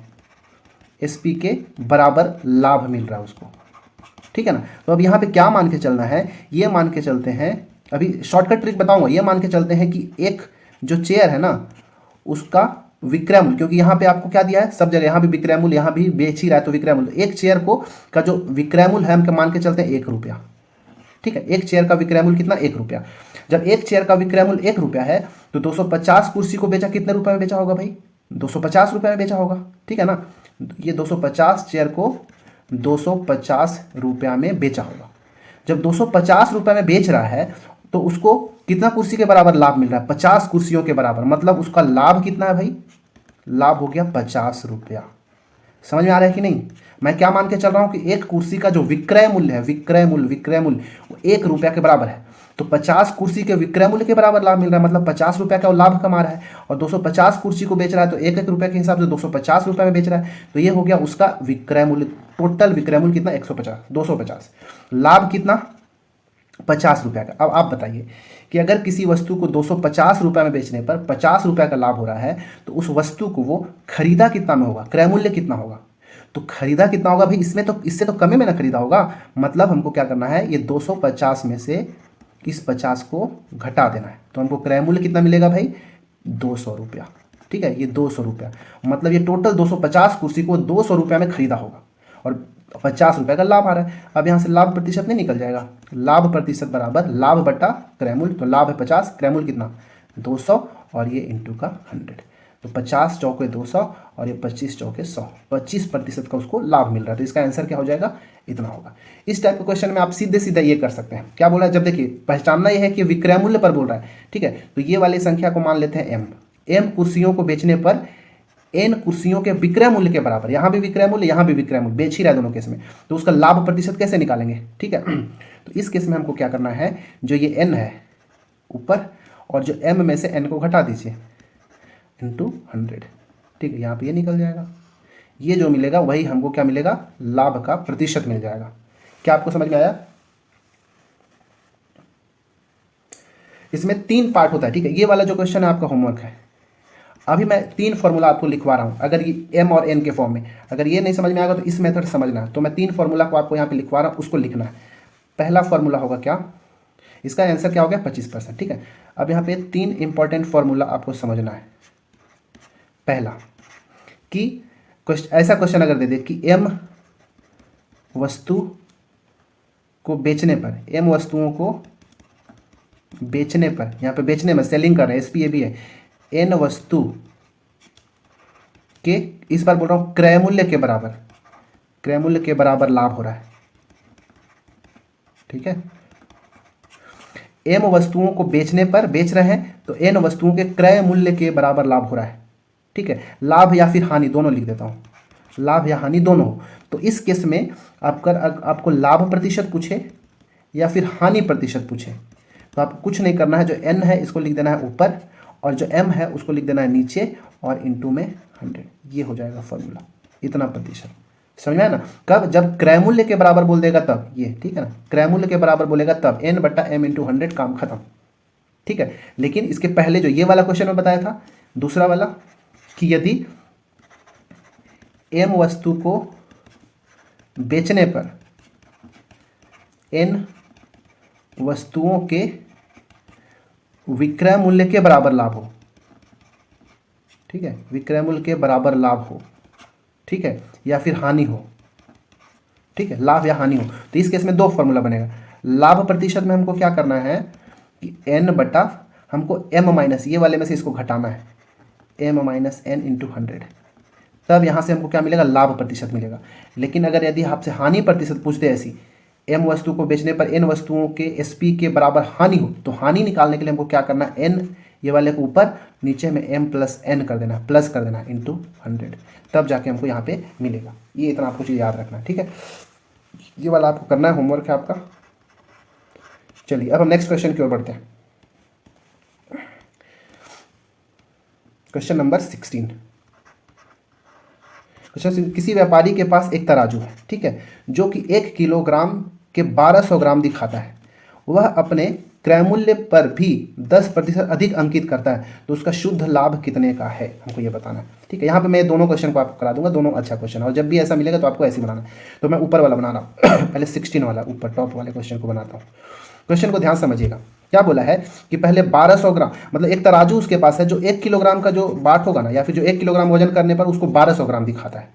एसपी के बराबर लाभ मिल रहा है उसको। ठीक है ना, तो अब यहाँ पे क्या मान के चलना है, ये मान के चलते हैं, अभी शॉर्टकट ट्रिक बताऊंगा, ये मान के चलते हैं कि एक जो चेयर है ना उसका विक्रय मूल्य, क्योंकि यहाँ पे आपको क्या दिया है, सब जगह यहाँ भी विक्रय मूल्य, यहाँ भी बेच ही रहा है तो विक्रय मूल्य, एक चेयर को का जो विक्रय मूल्य है हम मान के चलते हैं 1 रुपया। ठीक है, एक चेयर का विक्रय मूल्य कितना, 1 रुपया। जब एक चेयर का विक्रय मूल्य 1 रुपया है तो 250 कुर्सी को बेचा कितने रुपए में बेचा होगा भाई, 250 रुपये में बेचा होगा। ठीक है ना, ये 250 चेयर को 250 रुपया में बेचा होगा। जब 250 रुपये में बेच रहा है तो उसको कितना कुर्सी के बराबर लाभ मिल रहा है, 50 कुर्सियों के बराबर, मतलब उसका लाभ कितना है भाई, लाभ हो गया 50 रुपया। समझ में आ रहा है कि नहीं, मैं क्या मान के चल रहा हूं कि एक कुर्सी का जो विक्रय मूल्य है, विक्रय मूल्य वो 1 रुपया के बराबर है, तो 50 कुर्सी के विक्रय मूल्य के बराबर लाभ मिल रहा है, मतलब 50 रुपया का वो लाभ कमा रहा है, और 250 कुर्सी को बेच रहा है तो 1-1 रुपये के हिसाब से 250 रुपये में बेच रहा है, तो ये हो गया उसका विक्रय मूल्य, टोटल विक्रय मूल्य कितना, 250, लाभ कितना 50 रुपये का। अब आप बताइए कि अगर किसी वस्तु को 250 रुपये में बेचने पर 50 रुपये का लाभ हो रहा है तो उस वस्तु को वो खरीदा कितना में होगा, क्रय मूल्य कितना होगा, तो खरीदा कितना होगा भाई, इसमें तो इससे तो कम में ना खरीदा होगा, मतलब हमको क्या करना है, ये 250 में से इस 50 को घटा देना है, तो हमको क्रय मूल्य कितना मिलेगा भाई, 200 रुपया। ठीक है, ये 200 रुपया, मतलब ये टोटल 250 कुर्सी को 200 रुपये में खरीदा होगा और 50 रुपये का लाभ आ रहा है। अब यहाँ से लाभ प्रतिशत नहीं निकल जाएगा, लाभ प्रतिशत बराबर लाभ बटा क्रय मूल्य, तो लाभ है 50, क्रय मूल्य कितना 200 और ये इंटू का 100, तो 50 चौके 200 और ये 25 चौके 100, 25% का उसको लाभ मिल रहा है, तो इसका आंसर क्या हो जाएगा, इतना होगा। इस टाइप के क्वेश्चन में आप सीधे सीधे ये कर सकते हैं, क्या बोला है, जब देखिए पहचानना ये है कि विक्रय मूल्य पर बोल रहा है। ठीक है, तो ये वाली संख्या को मान लेते हैं m कुर्सियों को बेचने पर n कुर्सियों के विक्रय मूल्य के बराबर, यहाँ भी विक्रय मूल्य यहाँ भी विक्रय मूल्य, बेच ही रहा है दोनों केस में, तो उसका लाभ प्रतिशत कैसे निकालेंगे। ठीक है, तो इस केस में हमको क्या करना है, जो ये n है ऊपर और जो m में से n को घटा दीजिए इंटू 100। ठीक है, यहाँ पे ये निकल जाएगा, ये जो मिलेगा वही हमको क्या मिलेगा, लाभ का प्रतिशत मिल जाएगा। क्या आपको समझ में आया, इसमें 3 पार्ट होता है। ठीक है, ये वाला जो क्वेश्चन है आपका होमवर्क है, अभी मैं 3 फॉर्मूला आपको लिखवा रहा हूँ, अगर ये m और n के फॉर्म में, अगर ये नहीं समझ में आएगा तो इस मेथड समझना है, तो मैं 3 फॉर्मूला को आपको यहाँ पे लिखवा रहा हूँ, उसको लिखना है। पहला फॉर्मूला होगा क्या, इसका आंसर क्या हो गया 25%। ठीक है, अब यहाँ पे 3 इंपॉर्टेंट फॉर्मूला आपको समझना है। पहला कि ऐसा क्वेश्चन अगर दे दे कि m वस्तु को बेचने पर, m वस्तुओं को बेचने पर, यहाँ पे बेचने में सेलिंग कर रहे हैं, एसपी ये भी है, n वस्तु के, इस बार बोल रहा हूँ क्रय मूल्य के बराबर, क्रय मूल्य के बराबर लाभ हो रहा है। ठीक है, एम वस्तुओं को बेचने पर, बेच रहे हैं तो एन वस्तुओं के क्रय मूल्य के बराबर लाभ हो रहा है। ठीक है, लाभ या फिर हानि दोनों लिख देता हूँ, लाभ या हानि दोनों हो। तो इस केस में आपको लाभ प्रतिशत पूछे या फिर हानि प्रतिशत पूछे तो आपको कुछ नहीं करना है, जो एन है इसको लिख देना है ऊपर और जो एम है उसको लिख देना है नीचे और इनटू में 100, ये हो जाएगा फॉर्मूला, इतना प्रतिशत। समझ में आया ना? कब? जब क्रय मूल्य के बराबर बोल देगा तब, ये ठीक है ना, क्रय मूल्य के बराबर बोलेगा तब एन बट्टा एम इंटू 100, काम खत्म। ठीक है, लेकिन इसके पहले जो ये वाला क्वेश्चन में बताया था, दूसरा वाला, कि यदि एम वस्तु को बेचने पर एन वस्तुओं के विक्रय मूल्य के बराबर लाभ हो, ठीक है, विक्रय मूल्य के बराबर लाभ हो, ठीक है, या फिर हानि हो, ठीक है, लाभ या हानि हो, तो इस केस में दो फॉर्मूला बनेगा। लाभ प्रतिशत में हमको क्या करना है कि एन बटा, हमको एम माइनस, ये वाले में से इसको घटाना है, एम माइनस एन इंटू 100, तब यहाँ से हमको क्या मिलेगा? लाभ प्रतिशत मिलेगा। लेकिन अगर यदि आपसे हानि प्रतिशत पूछते ऐसी, एम वस्तु को बेचने पर एन वस्तुओं के एसपी के बराबर हानि हो, तो हानि निकालने के लिए हमको क्या करना है? एन ये वाले को ऊपर, नीचे में एम प्लस एन कर देना, प्लस कर देना इंटू 100, तब जाके हमको यहाँ पे मिलेगा। ये इतना आपको चीज़ याद रखना है। ठीक है, ये वाला आपको करना है, होमवर्क है आपका। चलिए अब हम नेक्स्ट क्वेश्चन की ओर बढ़ते हैं। Question number 16। क्वेश्चन, किसी व्यापारी के पास एक तराजू है, ठीक है, जो कि 1 किलोग्राम के 1200 ग्राम दिखाता है। वह अपने क्रय मूल्य पर भी 10% अधिक अंकित करता है, तो उसका शुद्ध लाभ कितने का है, हमको ये बताना है। ठीक है, यहाँ पे मैं दोनों क्वेश्चन को आपको करा दूंगा, दोनों अच्छा क्वेश्चन है, और जब भी ऐसा मिलेगा तो आपको ऐसे बनाना है। तो मैं ऊपर वाला बना रहा हूँ पहले 16 वाला, ऊपर टॉप वाले क्वेश्चन को बनाता हूँ। क्वेश्चन को ध्यान समझिएगा, क्या बोला है कि पहले 1200 ग्राम, मतलब एक तराजू उसके पास है जो 1 किलोग्राम का जो बाट होगा ना, या फिर जो 1 किलोग्राम वजन करने पर उसको 1200 ग्राम दिखाता है,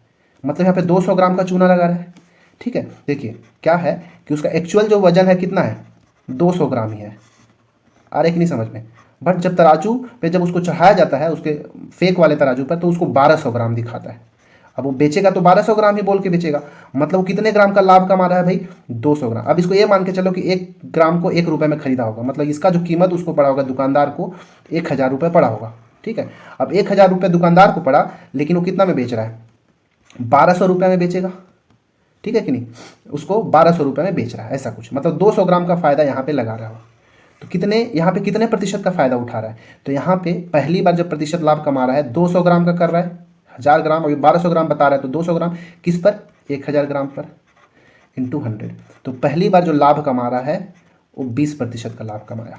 मतलब यहाँ पे 200 ग्राम का चूना लगा रहा है। ठीक है, देखिए क्या है कि उसका एक्चुअल जो वजन है कितना है? 200 ग्राम ही है। आ रहा है कि नहीं समझ में? बट जब तराजू पे जब उसको चढ़ाया जाता है उसके फेक वाले तराजू पर, तो उसको 1200 ग्राम दिखाता है। अब वो बेचेगा तो 1200 ग्राम ही बोल के बेचेगा, मतलब वो कितने ग्राम का लाभ कमा रहा है भाई? 200 ग्राम। अब इसको ये मान के चलो कि 1 ग्राम को 1 रुपये में खरीदा होगा, मतलब इसका जो कीमत उसको पड़ा होगा, दुकानदार को 1000 रुपये पड़ा होगा। ठीक है, अब 1000 रुपये दुकानदार को पड़ा, लेकिन वो कितना में बेच रहा है? 1200 रुपये में बेचेगा। ठीक है कि नहीं? उसको 1200 रुपये में बेच रहा है, ऐसा कुछ, मतलब 200 ग्राम का फायदा यहाँ पे लगा रहा हो। तो कितने, यहाँ पे कितने प्रतिशत का फायदा उठा रहा है? तो यहाँ पे पहली बार जब प्रतिशत लाभ कमा रहा है 200 ग्राम का कर रहा है, 1000 ग्राम, और 1200 ग्राम बता रहा है, तो 200 ग्राम किस पर? 1000 ग्राम पर इंटू 100। तो पहली बार जो लाभ कमा रहा है वो 20% का लाभ कमाया।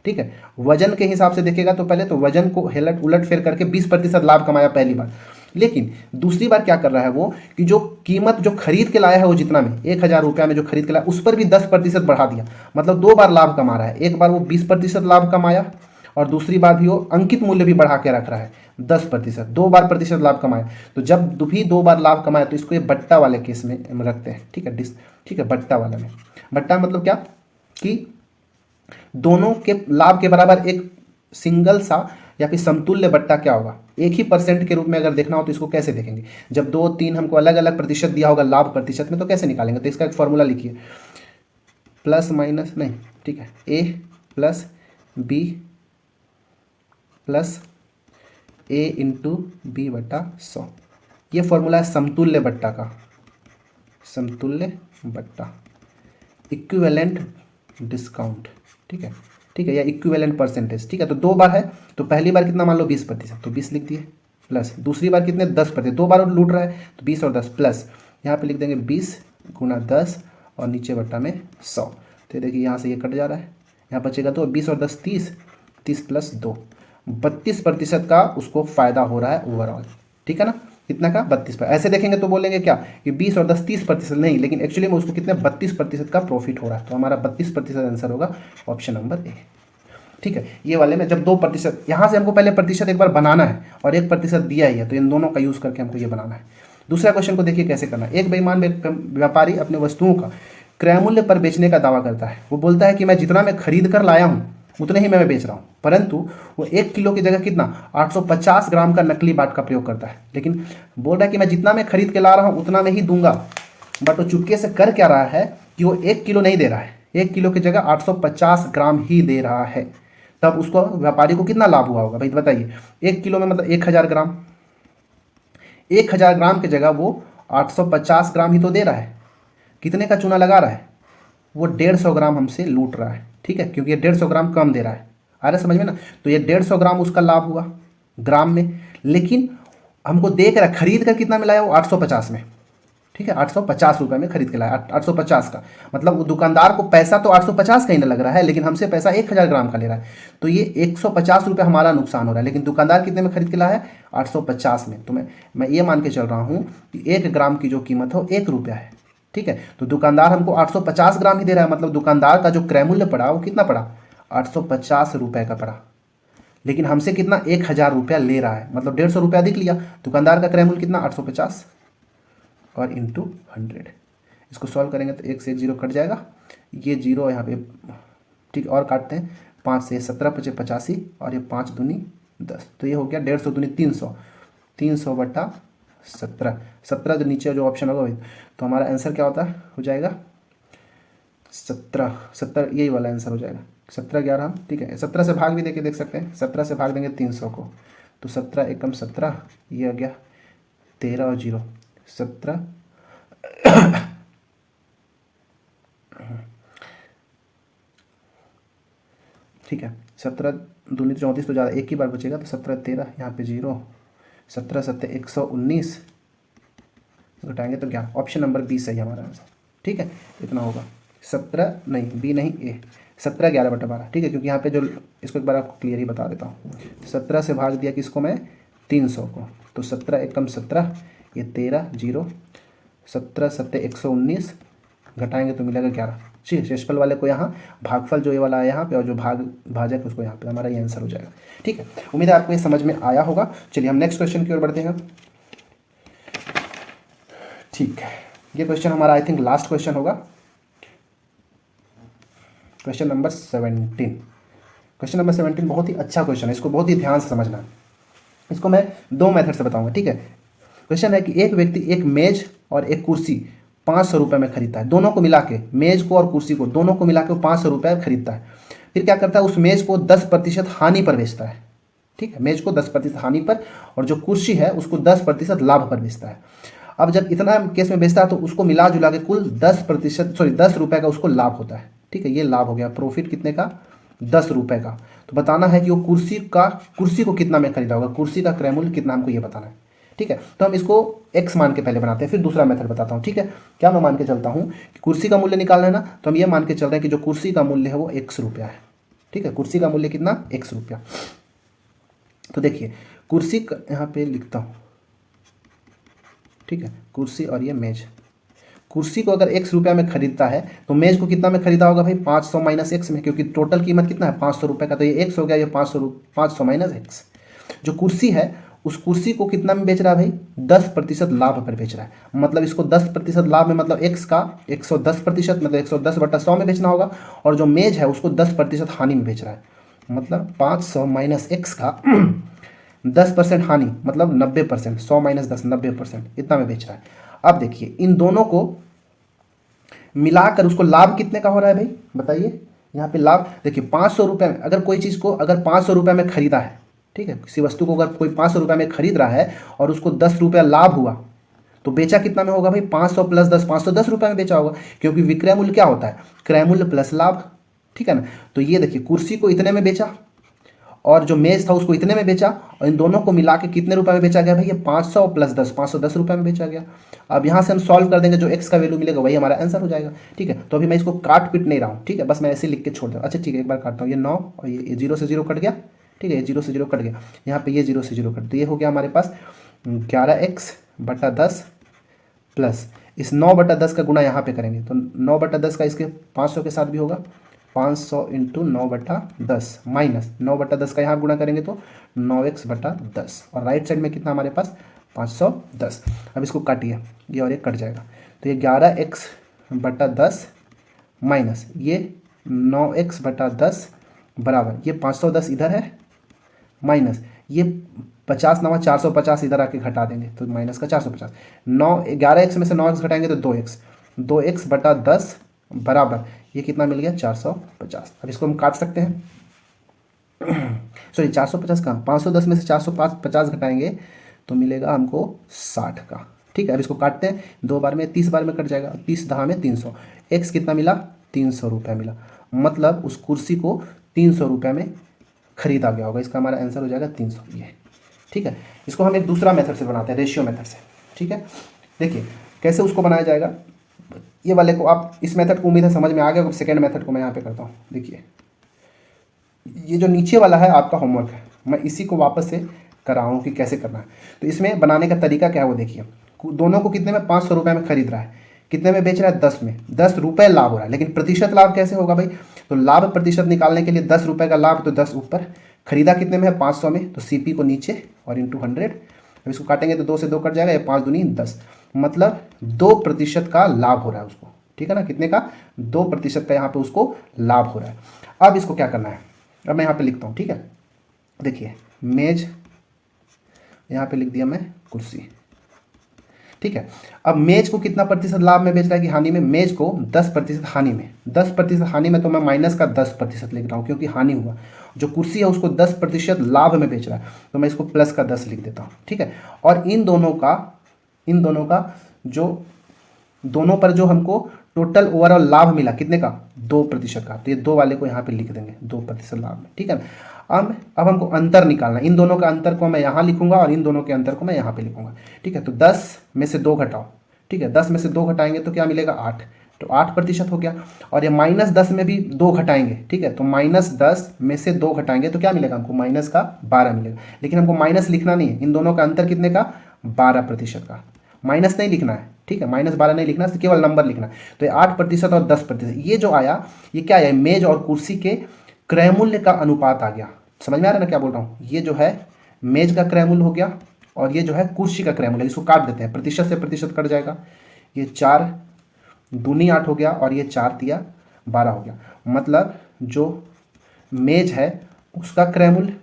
ठीक है, वजन के हिसाब से देखेगा तो पहले तो वजन को उलट फेर करके 20% लाभ कमाया पहली बार। लेकिन दूसरी बार क्या कर रहा है वो, कि जो कीमत जो खरीद के लाया है वो जितना में 1000 रुपया में जो खरीद के लाया, उस पर भी 10% बढ़ा दिया, मतलब 2 बार लाभ कमा रहा है। एक बार वो 20% लाभ कमाया और दूसरी बार भी वो अंकित मूल्य भी बढ़ा के रख रहा है 10%, 2 बार प्रतिशत लाभ कमाया। तो जब भी 2 बार लाभ कमाया तो इसको ये बट्टा वाले केस में रखते हैं। ठीक है, ठीक है, बट्टा वाला में, बट्टा मतलब क्या कि दोनों के लाभ के बराबर एक सिंगल सा या फिर समतुल्य बट्टा क्या होगा? एक ही परसेंट के रूप में अगर देखना हो तो इसको कैसे देखेंगे? जब 2, 3 हमको अलग अलग प्रतिशत दिया होगा लाभ प्रतिशत में, तो कैसे निकालेंगे? तो इसका एक फॉर्मूला लिखिए, प्लस माइनस नहीं, ठीक है, ए प्लस बी प्लस ए इंटू बी बटा 100। ये फॉर्मूला है समतुल्य बट्टा का, समतुल्य बट्टा, इक्विवेलेंट डिस्काउंट। ठीक है, ठीक है, या इक्विवेलेंट परसेंटेज। ठीक है, तो 2 बार है, तो पहली बार कितना मान लो 20%, तो 20 लिख दिए, प्लस दूसरी बार कितने? 10%, 2 बार लूट रहा है तो 20 और 10 प्लस, यहाँ पे लिख देंगे 20 गुना 10 और नीचे बट्टा में 100। तो देखिए यहाँ से ये कट जा रहा है, यहाँ बचेगा तो 20 और 10 30, 30 प्लस 2, 32% का उसको फायदा हो रहा है ओवरऑल। ठीक है ना, कितना का? 32%। ऐसे देखेंगे तो बोलेंगे क्या कि 20 और 10 30% नहीं, लेकिन एक्चुअली में उसको कितने 32% का प्रॉफिट हो रहा है। तो हमारा 32% आंसर होगा ऑप्शन नंबर ए। ठीक है, ये वाले में जब 2%, यहाँ से हमको पहले प्रतिशत एक बार बनाना है और 1% दिया ही है, तो इन दोनों का यूज़ करके हमको ये बनाना है। दूसरा क्वेश्चन को देखिए कैसे करना है। एक बेईमान व्यापारी अपने वस्तुओं का क्रय मूल्य पर बेचने का दावा करता है। वो बोलता है कि मैं जितना मैं खरीद कर लाया हूँ उतने ही मैं बेच रहा हूँ, परंतु वो 1 किलो की जगह कितना 850 ग्राम का नकली बाट का प्रयोग करता है। लेकिन बोल रहा है कि मैं जितना मैं खरीद के ला रहा हूँ उतना मैं ही दूंगा, बट वो चुपके से कर क्या रहा है कि वो 1 किलो नहीं दे रहा है, 1 किलो की जगह 850 ग्राम ही दे रहा है। तब उसको व्यापारी को कितना लाभ हुआ होगा भाई बताइए। 1 किलो में मतलब 1000 ग्राम, 1000 ग्राम की जगह वो 850 ग्राम ही तो दे रहा है। कितने का चूना लगा रहा है, वो 150 ग्राम हमसे लूट रहा है, ठीक है, क्योंकि ये 150 ग्राम कम दे रहा है। आ रहा है समझ में ना। तो ये 150 ग्राम उसका लाभ हुआ ग्राम में, लेकिन हमको देख रहा है खरीद कर कितना मिलाया वो 850 में, ठीक है, 850 रुपये में खरीद के लाया, 850 का मतलब वो दुकानदार को पैसा तो 850 का ही ना लग रहा है, लेकिन हमसे पैसा 1000 ग्राम का ले रहा है। तो ये 150 रुपये हमारा नुकसान हो रहा है, लेकिन दुकानदार कितने में खरीद के लाया है 850 में। तो मैं ये मान के चल रहा हूँ कि 1 ग्राम की जो कीमत है वो 1 रुपया है, ठीक है। तो दुकानदार हमको 850 ग्राम ही दे रहा है, मतलब दुकानदार का जो क्रय मूल्य पड़ा वो कितना पड़ा 850 रुपये का पड़ा, लेकिन हमसे कितना 1000 रुपया ले रहा है, मतलब 150 रुपया अधिक लिया। दुकानदार का क्रय मूल्य कितना 850 और इंटू 100। इसको सॉल्व करेंगे तो 1 से 1 जीरो कट जाएगा, ये जीरो यहाँ पे, ठीक, और काटते हैं 5 से 17 पचे 85 और ये 5 दूनी 10, तो ये हो गया 150 दूनी 300, 300 बटा 17, 17 जो नीचे जो ऑप्शन होगा वही। तो हमारा आंसर क्या होता है, हो जाएगा 17, यही वाला आंसर हो जाएगा 17 11, ठीक है। 17 से भाग भी देके देख सकते हैं, 17 से भाग देंगे 300 को, तो 17 एकम 17, ये आ गया 13 और 0 17, ठीक है। 17 दूनी 34 तो ज़्यादा एक ही बार बचेगा, तो 17 13 यहाँ पे 0, 17 7 119 घटाएंगे तो क्या, ऑप्शन नंबर बी सही हमारा आंसर, ठीक है। इतना होगा 17 नहीं बी नहीं ए, 17 11 बटा 12, ठीक है, क्योंकि यहाँ पे जो इसको एक बार आपको क्लियर ही बता देता हूँ। 17 से भाग दिया किसको मैं 300 को, तो 17 एकम 17, ये 13 0, 17 7 119 घटाएंगे तो मिलेगा 11। ठीक, शेषफल वाले को यहाँ, भागफल जो ये वाला है यहाँ पे, और जो भाजक उसको यहाँ पे, हमारा ये आंसर हो जाएगा, ठीक है। उम्मीद है आपको ये समझ में आया होगा। चलिए हम नेक्स्ट क्वेश्चन की ओर बढ़ते हैं। ठीक है, ये क्वेश्चन हमारा आई थिंक लास्ट क्वेश्चन होगा, क्वेश्चन नंबर 17। क्वेश्चन नंबर 17 बहुत ही अच्छा क्वेश्चन है, इसको बहुत ही ध्यान से समझना है। इसको मैं 2 मेथड से बताऊंगा, ठीक है। क्वेश्चन है कि एक व्यक्ति एक मेज और एक कुर्सी 500 रुपये में खरीदता है, दोनों को मिला के, मेज को और कुर्सी को दोनों को मिला के 500 रुपये खरीदता है। फिर क्या करता है, उस मेज को 10% हानि पर बेचता है, ठीक है, मेज को 10% हानि पर, और जो कुर्सी है उसको 10% लाभ पर बेचता है। अब जब इतना केस में बेचता है तो उसको मिला जुला के कुल 10 रुपये का उसको लाभ होता है, ठीक है। ये लाभ हो गया, प्रॉफिट कितने का 10 रुपये का। तो बताना है कि वो कुर्सी को कितना में खरीदा होगा, कुर्सी का क्रय मूल्य कितना, हमको ये बताना है, ठीक है। तो हम इसको x मान के पहले बनाते हैं, फिर दूसरा मेथड बताता हूँ, ठीक है। क्या मैं मान के चलता हूँ कि कुर्सी का मूल्य निकालना है ना, तो हम ये मान के चल रहे हैं कि जो कुर्सी का मूल्य है वो x रुपया है, ठीक है। कुर्सी का मूल्य कितना x रुपया। तो देखिए कुर्सी का यहाँ पे लिखता हूँ, ठीक है, कुर्सी और ये मेज। कुर्सी को अगर x रुपया में खरीदता है तो मेज को कितना में खरीदा होगा भाई 500 माइनस एक्स में, क्योंकि टोटल कीमत कितना है 500 रुपये का, तो ये x हो गया, ये 500 माइनस एक्स। जो कुर्सी है उस कुर्सी को कितना में बेच रहा है भाई 10% लाभ पर बेच रहा है, मतलब इसको 10% लाभ में, मतलब x का 110%, मतलब 110 बटा 100 में बेचना होगा, और जो मेज है उसको 10% हानि में बेच रहा है, मतलब 500 माइनस एक्स का 10% हानि, मतलब 90%, 100 माइनस 10 90%, इतना में बेच रहा है। अब देखिए इन दोनों को मिलाकर उसको लाभ कितने का हो रहा है भाई बताइए। यहाँ पे लाभ देखिए 500 रुपये में, अगर कोई चीज़ को अगर 500 रुपये में खरीदा है, ठीक है, किसी वस्तु को अगर कोई 500 रुपये में खरीद रहा है और उसको 10 रुपया लाभ हुआ, तो बेचा कितना में होगा भाई 500 प्लस 10, 510 रुपये में बेचा होगा, क्योंकि विक्रय मूल्य क्या होता है क्रय मूल्य प्लस लाभ, ठीक है ना। तो ये देखिए कुर्सी को इतने में बेचा और जो मेज था उसको इतने में बेचा, और इन दोनों को मिला के कितने रुपए में बेचा गया भाई, ये 500 प्लस 10, 510 रुपये में बेचा गया। अब यहाँ से हम सॉल्व कर देंगे, जो x का वैल्यू मिलेगा वही हमारा आंसर हो जाएगा, ठीक है। तो अभी मैं इसको काट पीट नहीं रहा हूँ, ठीक है, बस मैं ऐसे लिख के छोड़ दूँ। अच्छा ठीक है, एक बार काटता हूँ, ये 9 और ये 0 से 0 कट गया, ठीक है, ये 0 से 0 कट गया, यहाँ पे ये 0 से 0 कट, तो ये हो गया हमारे पास 11x बटा 10 प्लस इस 9 बटा 10 का गुणा यहाँ पे करेंगे, तो 9 बटा 10 का इसके 500 के साथ भी होगा, 500 इंटू 9 बटा 10 माइनस 9 बटा 10 का यहाँ गुणा करेंगे तो 9x बटा 10, और राइट साइड में कितना हमारे पास 510। अब इसको काटिए, ये और एक कट जाएगा, तो ये 11x बटा 10 माइनस ये 9x बटा 10 बराबर ये 510 इधर है माइनस ये 50 नवा 450 इधर आके घटा देंगे तो माइनस का 450। 11x में से 9x घटाएंगे तो 2x बटा 10 बराबर ये कितना मिल गया 450। अब इसको हम काट सकते हैं सॉरी 450 कहाँ 510 में से 450 घटाएंगे तो मिलेगा हमको 60 का। ठीक है, अब इसको काटते हैं 2 बार में 30 बार में कट जाएगा 30 दहा में 300। x कितना मिला 300 रुपये मिला, मतलब उस कुर्सी को 300 रुपये में खरीदा गया होगा। इसका हमारा आंसर हो जाएगा 300 ये। ठीक है, इसको हम एक दूसरा मेथड से बनाते हैं, रेशियो मेथड से। ठीक है, देखिए कैसे उसको बनाया जाएगा। ये वाले को आप इस मेथड को उम्मीद है समझ में आ गया। सेकेंड मेथड को मैं यहाँ पे करता हूँ। देखिए ये जो नीचे वाला है आपका होमवर्क है, मैं इसी को वापस से कर रहा हूँ कि कैसे करना है। तो इसमें बनाने का तरीका क्या है वो देखिए। दोनों को कितने में 500 रुपये में खरीद रहा है, कितने में बेच रहा है 10 में, 10 रुपये लाभ हो रहा है। लेकिन प्रतिशत लाभ कैसे होगा भाई, तो लाभ प्रतिशत निकालने के लिए 10 रुपये का लाभ तो 10 ऊपर, खरीदा कितने में है 500 में, तो CP को नीचे और इंटू 100। अब इसको काटेंगे तो 2 से 2 कट जाएगा, ये 5 दूनी 10, मतलब 2% का लाभ हो रहा है उसको। ठीक है ना, कितने का 2% का यहाँ पे उसको लाभ हो रहा है। अब इसको क्या करना है, अब मैं यहाँ पे लिखता हूँ। ठीक है, देखिए मेज, यहाँ पे लिख दिया मैं कुर्सी। ठीक है, अब मेज को कितना प्रतिशत लाभ में बेच रहा है कि हानि में, मेज को 10% हानि में, 10% हानि में, तो मैं माइनस का 10% लिख रहा हूँ क्योंकि हानि हुआ। जो कुर्सी है उसको 10% लाभ में बेच रहा है तो मैं इसको प्लस का 10 लिख देता हूँ। ठीक है, और इन दोनों का जो दोनों पर जो हमको टोटल ओवरऑल लाभ मिला कितने का 2% का, तो ये 2 वाले को यहाँ पे लिख देंगे 2% लाभ में। ठीक है, अब हमको अंतर निकालना, इन दोनों का अंतर को मैं यहाँ लिखूंगा और इन दोनों के अंतर को मैं यहाँ पे लिखूंगा। ठीक है, तो 10 में से 2 घटाओ। ठीक है, 10 में से 2 घटाएंगे तो क्या मिलेगा 8, तो 8% हो गया। और ये -10 में भी 2 घटाएंगे। ठीक है, तो -10 में से 2 घटाएंगे तो क्या मिलेगा हमको माइनस का 12 मिलेगा। लेकिन हमको माइनस लिखना नहीं है, इन दोनों का अंतर कितने का 12% का, माइनस नहीं लिखना है। ठीक है, -12 नहीं लिखना, केवल नंबर लिखना। तो ये 8% और 10%, ये जो आया ये क्या है, मेज और कुर्सी के क्रय मूल्य का अनुपात आ गया। समझ में आ रहा है ना क्या बोल रहा हूँ, ये जो है मेज का क्रय मूल्य हो गया और ये जो है कुर्सी का क्रय मूल्य। इसको काट देते हैं, प्रतिशत से प्रतिशत कट जाएगा। ये 4 दूनी 8 हो गया और ये 4 तिया 12 हो गया, मतलब जो मेज है उसका क्रय मूल्य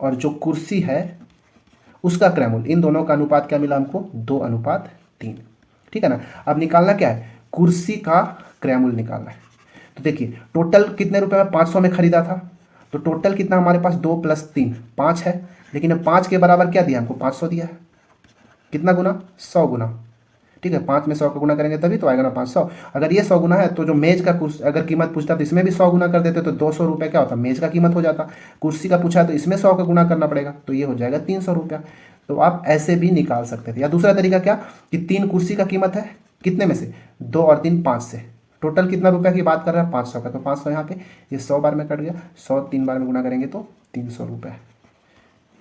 और जो कुर्सी है उसका क्रय मूल्य, इन दोनों का अनुपात क्या मिला हमको 2:3। ठीक है ना, अब निकालना क्या है, कुर्सी का क्रय मूल्य निकालना है। तो देखिए टोटल कितने रुपए में 500 में खरीदा था, तो टोटल कितना हमारे पास 2 + 3 5 है। लेकिन अब 5 के बराबर क्या दिया हमको 500 दिया है, कितना गुना 100 गुना। ठीक है, 5 में 100 का गुना करेंगे तभी तो आएगा ना 500। अगर ये 100 गुना है तो जो मेज का कुर्सी अगर कीमत पूछता तो इसमें भी 100 गुना कर देते तो 200 रुपये क्या होता, मेज का कीमत हो जाता। कुर्सी का पूछा है तो इसमें 100 का गुना करना पड़ेगा, तो ये हो जाएगा 300 रुपया। तो आप ऐसे भी निकाल सकते थे। या दूसरा तरीका क्या कि 3 कुर्सी का कीमत है कितने में से 2 और 3 5 से, टोटल कितना रुपया की बात कर रहा है 500 का, तो 500 यहाँ पे ये 100 बार में कट गया, 100 3 बार में गुना करेंगे तो 300 रुपये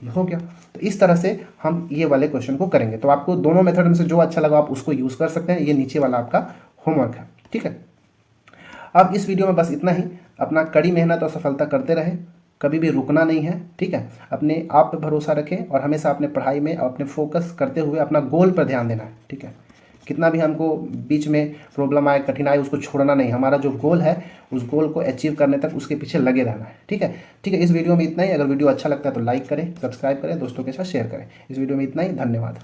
हो गया। तो इस तरह से हम ये वाले क्वेश्चन को करेंगे। तो आपको दोनों मेथड में से जो अच्छा लगा आप उसको यूज़ कर सकते हैं। ये नीचे वाला आपका होमवर्क है। ठीक है, अब इस वीडियो में बस इतना ही। अपना कड़ी मेहनत और सफलता करते रहे, कभी भी रुकना नहीं है। ठीक है, अपने आप पर भरोसा रखें और हमेशा अपने पढ़ाई में अपने फोकस करते हुए अपना गोल पर ध्यान देना है। ठीक है, कितना भी हमको बीच में प्रॉब्लम आए कठिनाई उसको छोड़ना नहीं, हमारा जो गोल है उस गोल को अचीव करने तक उसके पीछे लगे रहना है। ठीक है, ठीक है, इस वीडियो में इतना ही। अगर वीडियो अच्छा लगता है तो लाइक करें, सब्सक्राइब करें, दोस्तों के साथ शेयर करें। इस वीडियो में इतना ही, धन्यवाद।